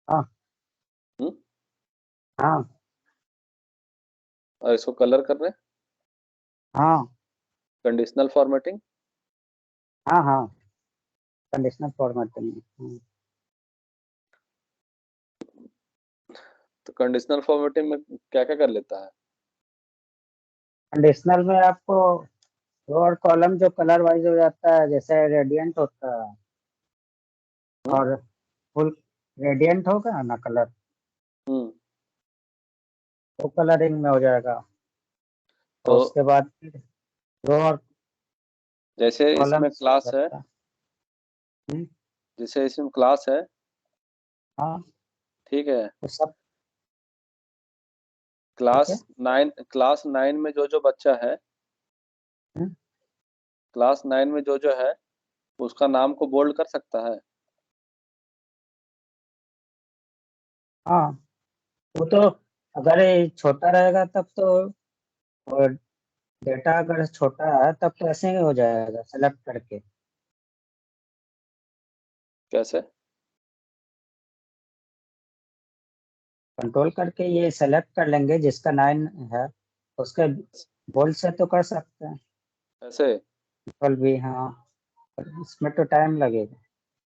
हाँ। हम्म। हाँ। और इसको कलर कर रहे हैं, हाँ। Conditional formatting. हाँ। हाँ। Conditional formatting. तो कंडीशनल फॉर्मेटिंग में क्या क्या कर लेता है? कंडीशनल में आपको रो और कॉलम जो कलर वाइज हो जाता है, जैसे रेडियंट होता है और फुल रेडियंट होगा ना कलर, हम्म। वो कलरिंग में हो जाएगा। और तो उसके बाद फिर रो और जैसे इसमें कॉलम्स हो क्लास है, जाता है। हम्म, जैसे इसमें क्लास है, हाँ। ठीक है। तो सब ठीक है। क्लास नाइन में जो जो बच्चा है, हम्म, क्लास नाइन में जो जो है उसका नाम को बोल्ड कर सकता है। हाँ। वो तो अगर ये छोटा रहेगा तब तो, और डेटा अगर छोटा है तब तो ऐसे ही हो जाएगा सेलेक्ट करके। कैसे? कंट्रोल करके ये सेलेक्ट कर लेंगे जिसका 9 है, उसके बोल्ड से तो कर सकते हैं। कैसे? कंट्रोल भी, हाँ। पर इसमें तो टाइम लगेगा।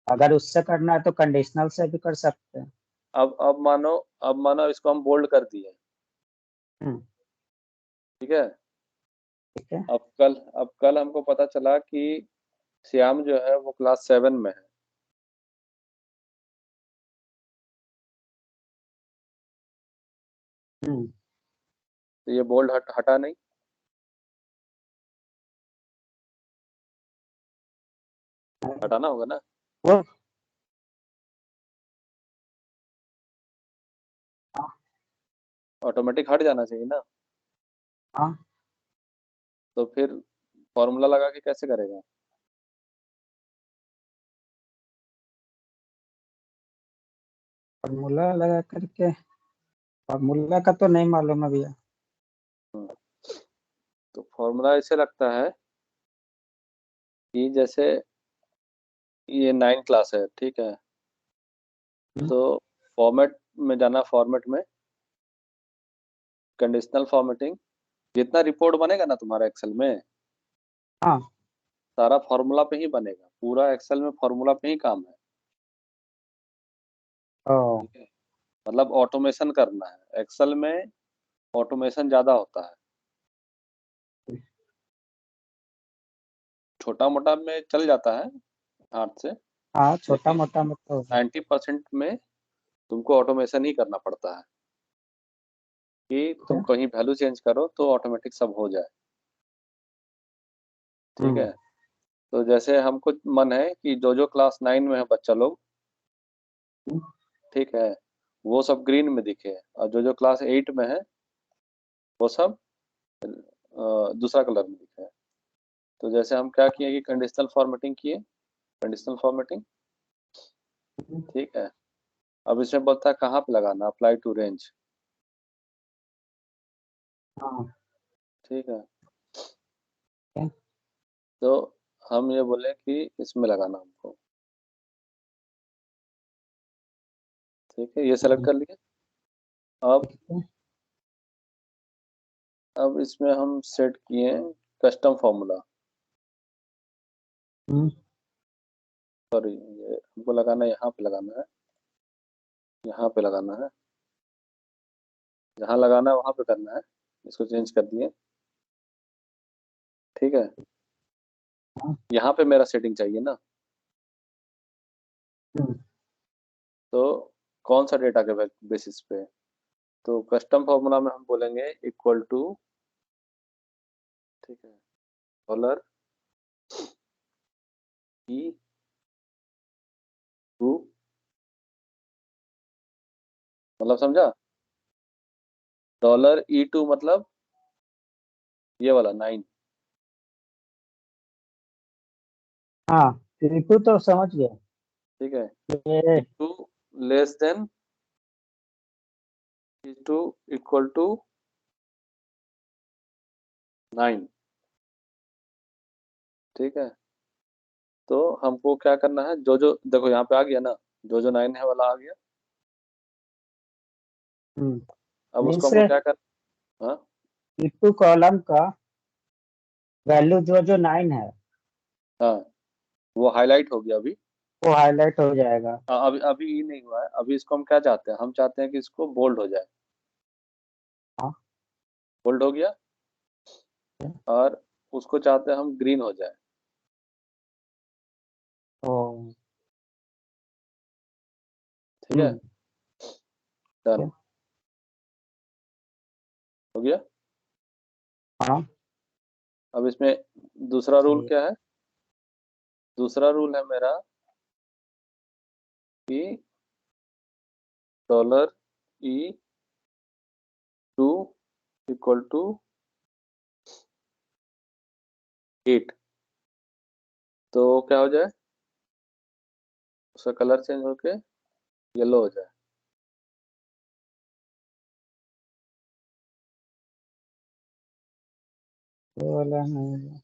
अगर उससे करना है तो कंडीशनल से भी कर सकते हैं। अब मानो, अब मानो इसको हम बोल्ड कर दिए, हम्म, ठीक है। ठीक है। अब कल हमको पता चला कि श्याम जो है वो क्लास सेवन में है। हम्म, तो ये बोल्ड हटा नहीं, हटाना होगा ना। वो, हाँ। ऑटोमेटिक हट जाना चाहिए ना। हाँ, तो फिर फॉर्मूला लगा के कैसे करेगा? फार्मूला लगा करके, फार्मूला का तो नहीं मालूम है भैया। हम्म, तो फॉर्मूला ऐसे लगता है कि जैसे ये नाइन क्लास है, ठीक है। हम्म, तो फॉर्मेट में जाना, फॉर्मेट में कंडीशनल फॉर्मेटिंग। जितना रिपोर्ट बनेगा ना तुम्हारा एक्सेल में, हाँ। सारा फॉर्मूला पे ही बनेगा। पूरा एक्सेल में फॉर्मूला पे ही काम है। ओ। ठीक है। मतलब ऑटोमेशन करना है एक्सेल में, ऑटोमेशन ज्यादा होता है। छोटा मोटा में चल जाता है हाथ से, हाँ, छोटा लेकिन मोटा में तो। 90% में तुमको ऑटोमेशन ही करना पड़ता है कि ठीक तुम है। कहीं वैल्यू चेंज करो तो ऑटोमेटिक सब हो जाए। ठीक हम्म, है। तो जैसे हमको मन है कि जो जो क्लास नाइन में है बच्चा लोग, हम्म, ठीक है, वो सब ग्रीन में दिखे, और जो जो क्लास एट में है वो सब दूसरा कलर में दिखे। तो जैसे हम क्या किए कि कंडीशनल फॉर्मेटिंग किए, कंडीशनल फॉर्मेटिंग, हम्म, ठीक है। अब इसमें बोलता है कहाँ पे लगाना, अप्लाई टू रेंज। हाँ। ठीक है। ठीक है। तो हम ये बोले कि इसमें लगाना हमको। ठीक है, ये सेलेक्ट कर लिया। अब ठीक है। अब इसमें हम सेट किए कस्टम फॉर्मूला। हम्म, सॉरी, ये हमको लगाना है, यहाँ पे लगाना है, यहाँ पे लगाना है। जहाँ लगाना है वहां पे करना है। इसको चेंज कर दिए। ठीक है। हाँ। यहाँ पे मेरा सेटिंग चाहिए ना। हम्म, तो कौन सा डेटा के बेसिस पे? तो कस्टम फॉर्मूला में हम बोलेंगे इक्वल टू, ठीक है, डॉलर ई टू, मतलब समझा? $E2 मतलब ये वाला 9। हाँ ऋतु तो समझ गया। ठीक है। ये E2 less than E2 equal to 9। ठीक है। तो हमको क्या करना है, जो जो देखो यहाँ पे आ गया ना, जो जो 9 है वाला आ गया। अब उसको मीन्स हमको क्या करना? हाँ। ऋतु कॉलम का वैल्यू जो जो 9 है हाँ, वो हाईलाइट हो गया अभी। वो हाईलाइट हो जाएगा। अभी अभी ये नहीं हुआ है। अभी इसको हम क्या चाहते हैं, हम चाहते हैं कि इसको बोल्ड हो जाए। हाँ। बोल्ड हो गया। और उसको चाहते हैं हम ग्रीन हो जाए। ओ। ठीक है। डन। ठीक हो गया। है। हाँ अब इसमें दूसरा रूल सही क्या है? दूसरा रूल है मेरा कि $E2 इक्वल टू 8। तो क्या हो जाए, उसका कलर चेंज होके येलो हो जाए। है। ये वाला है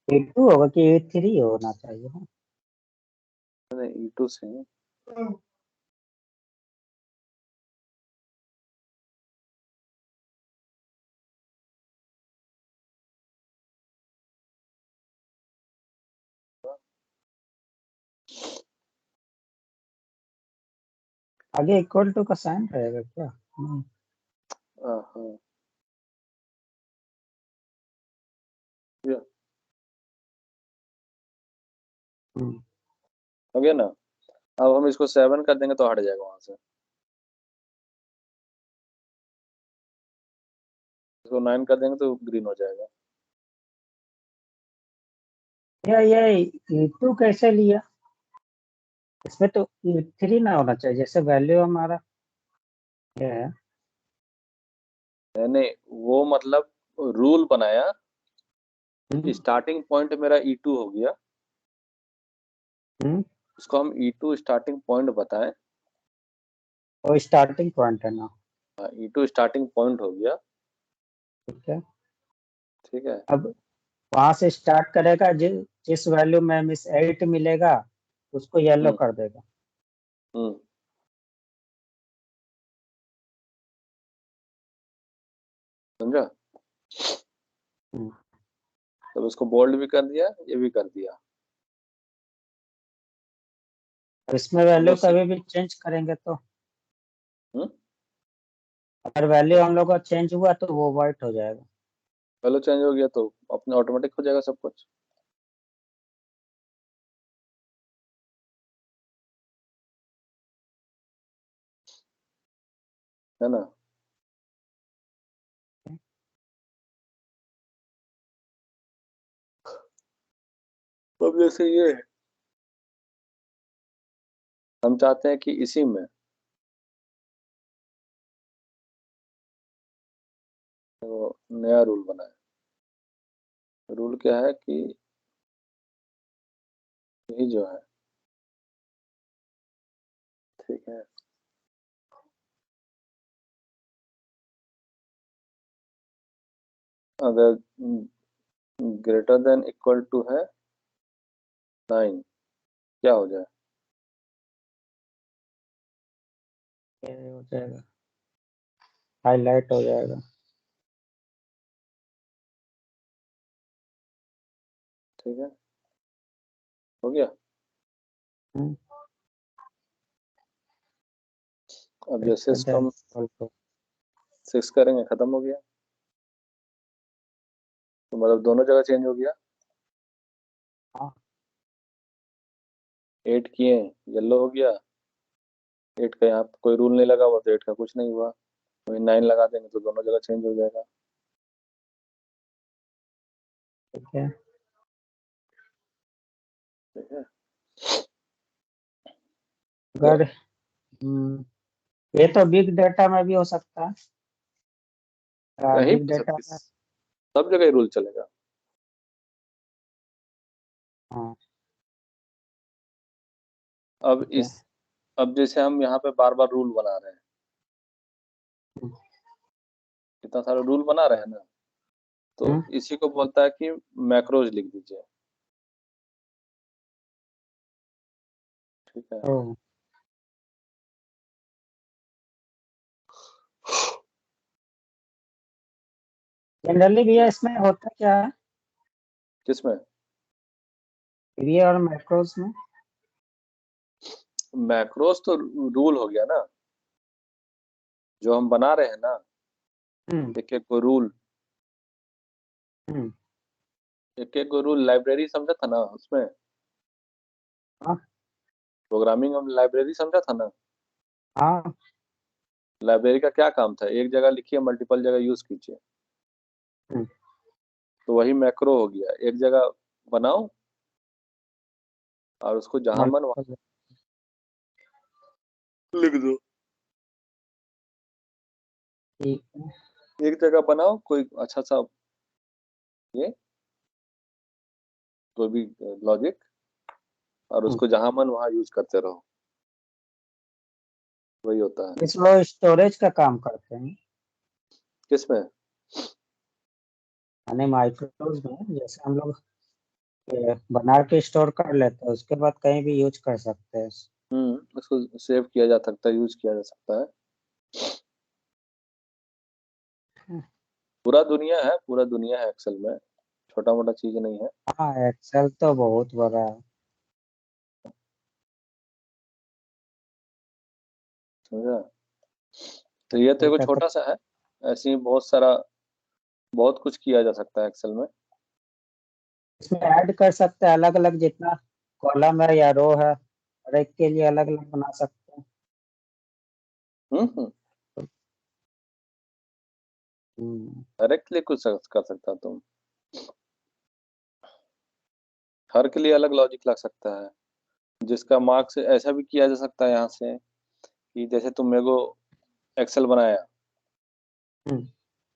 E2 होगा कि E3 होना चाहिए ना। नहीं, E2 से। आगे इक्वल टू का साइन रहेगा क्या? नहीं। हाँ। ये हम्म, हो गया ना। अब हम इसको 7 कर देंगे तो हट जाएगा वहां से। इसको 9 कर देंगे तो ग्रीन हो जाएगा। ये E2 कैसे लिया? इसमें तो E3 ना होना चाहिए जैसे वैल्यू हमारा ये है। मैंने वो मतलब रूल बनाया। हम्म, स्टार्टिंग पॉइंट मेरा E2 हो गया। हम्म, उसको हम E2 स्टार्टिंग पॉइंट बताएं। और स्टार्टिंग पॉइंट है ना। E2 स्टार्टिंग पॉइंट हो गया। ठीक है। ठीक है। अब वहां से स्टार्ट करेगा जिस वैल्यू में मिस 8 मिलेगा उसको येलो हम्म। कर देगा। हम्म। समझा? हम्म, तो उसको बोल्ड भी कर दिया, ये भी कर दिया। और इसमें अब वो वैल्यू कभी भी चेंज करेंगे तो हम्म। अगर वैल्यू हम लोग का चेंज हुआ तो वो वाइट हो जाएगा। पहले चेंज हो गया तो अपने ऑटोमेटिक हो जाएगा सब कुछ। है ना? अब जैसे ये है, हम चाहते हैं कि इसी में वो नया रूल बनाए। रूल क्या है कि यही जो है, ठीक है, अगर ग्रेटर देन इक्वल टू है 9, क्या हो जाए? ये हो जाएगा हाईलाइट हो जाएगा। ठीक है। हो गया। हम्म, अब जैसे इसको हम 6 करेंगे, खत्म हो गया। तो मतलब दोनों जगह चेंज हो गया। हाँ। 8 किए, येलो हो गया। 8 का यहाँ पे कोई रूल नहीं लगा हुआ तो 8 का कुछ नहीं हुआ। वही 9 लगा देंगे तो दोनों जगह चेंज हो जाएगा। ठीक है। ठीक है। अगर ये तो बिग डेटा में भी हो सकता है। कहीं बिग भी हो डेटा सकती, में। सब जगह रूल चलेगा। हाँ। अब ठीक है। इस अब जैसे हम यहाँ पे बार बार रूल बना रहे हैं, हम्म, इतना सारा रूल बना रहे हैं ना, तो हम्म, इसी को बोलता है कि मैक्रोज लिख दीजिए। ठीक है। ओ, जनरली भैया इसमें होता क्या है, किसमें? ये और मैक्रोज में? मैक्रोज तो रूल हो गया ना, जो हम बना रहे हैं ना, हम्म, एक एक को रूल, हम्म, एक एक को रूल। लाइब्रेरी समझा था ना उसमें? हाँ, प्रोग्रामिंग हम लाइब्रेरी समझा था ना। हाँ, लाइब्रेरी का क्या काम था? एक जगह लिखिए, मल्टीपल जगह यूज कीजिए। हम्म, तो वही मैक्रो हो गया, एक जगह बनाओ और उसको जहां मन वहां multiple, लिख दो। ठीक है। एक जगह बनाओ कोई अच्छा सा, ये कोई भी लॉजिक, और हम्म, उसको जहां मन वहां यूज करते रहो। वही होता है। इसमें स्टोरेज का काम करते हैं, किसमें? यानी माइक्रोज में जैसे हम लोग बना के स्टोर कर लेते हैं, उसके बाद कहीं भी यूज कर सकते हैं। उसको सेव किया जा सकता है, यूज किया जा सकता है। पूरा दुनिया है एक्सेल में, छोटा मोटा चीज नहीं है। हाँ, एक्सेल तो बहुत बड़ा है। समझा? तो ये तो एक्सेल एगो का तो छोटा सा है। ऐसे ही बहुत सारा, बहुत कुछ किया जा सकता है एक्सेल में। इसमें ऐड कर सकते हैं अलग अलग, जितना कॉलम है या रो है, हर एक के लिए अलग अलग बना सकते हैं। हम्म। हम्म, डायरेक्टली कुछ कर सकता है तुम। हर के लिए अलग लॉजिक लग सकता है। जिसका मार्क्स ऐसा भी किया जा सकता है यहाँ से, कि जैसे तुम मेरे को एक्सेल बनाया, हम्म,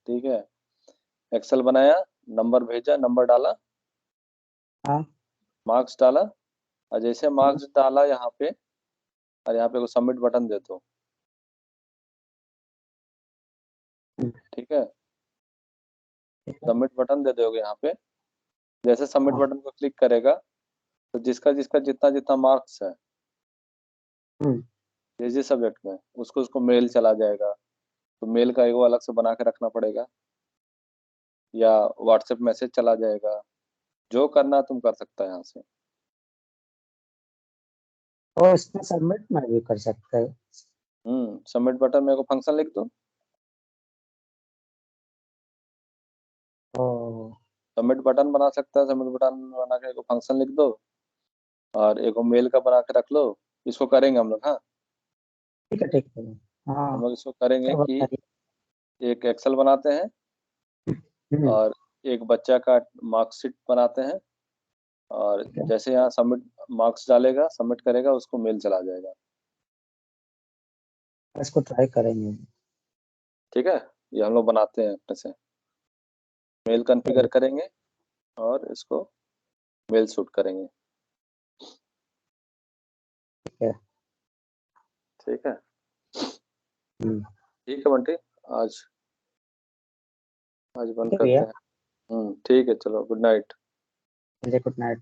ठीक है, एक्सेल बनाया, नंबर भेजा, नंबर डाला, हाँ, मार्क्स डाला, और जैसे हम्म, मार्क्स डाला यहाँ पे, और यहाँ पे को सबमिट बटन दे दो। हम्म, ठीक है। ठीक है, सबमिट बटन दे दोगे यहाँ पे। जैसे सबमिट हाँ, बटन को क्लिक करेगा, तो जिसका जिसका जितना जितना मार्क्स है हम्म, जिस जिस सब्जेक्ट में, उसको उसको मेल चला जाएगा। तो मेल का एगो अलग से बना के रखना पड़ेगा, या व्हाट्सएप मैसेज चला जाएगा। जो करना तुम कर सकता है यहाँ से। और इसमें सबमिट में भी कर सकते हैं। सबमिट बटन में एगो फंक्शन लिख दो। ओ, सबमिट बटन बना सकता है, सबमिट बटन बना के एगो फंक्शन लिख दो, और एगो मेल का बना के रख लो। इसको करेंगे हम लोग, हाँ। ठीक है, ठीक है। हम हाँ, लोग इसको करेंगे तो कि बताइए। एक एक्सेल बनाते हैं, हम्म, और एक बच्चा का मार्कशीट बनाते हैं, और ठीक है, जैसे यहाँ सबमिट मार्क्स डालेगा, सबमिट करेगा, उसको मेल चला जाएगा। इसको ट्राई करेंगे। ठीक है। ये हम लोग बनाते हैं अपने से। मेल कॉन्फ़िगर ठीक करेंगे, और इसको मेल शूट करेंगे। है। ठीक है। हम्म, ठीक है बंटी, आज आज ठीक बंद है भैया। करते हैं। ठीक है, चलो, गुड नाइट। Good night.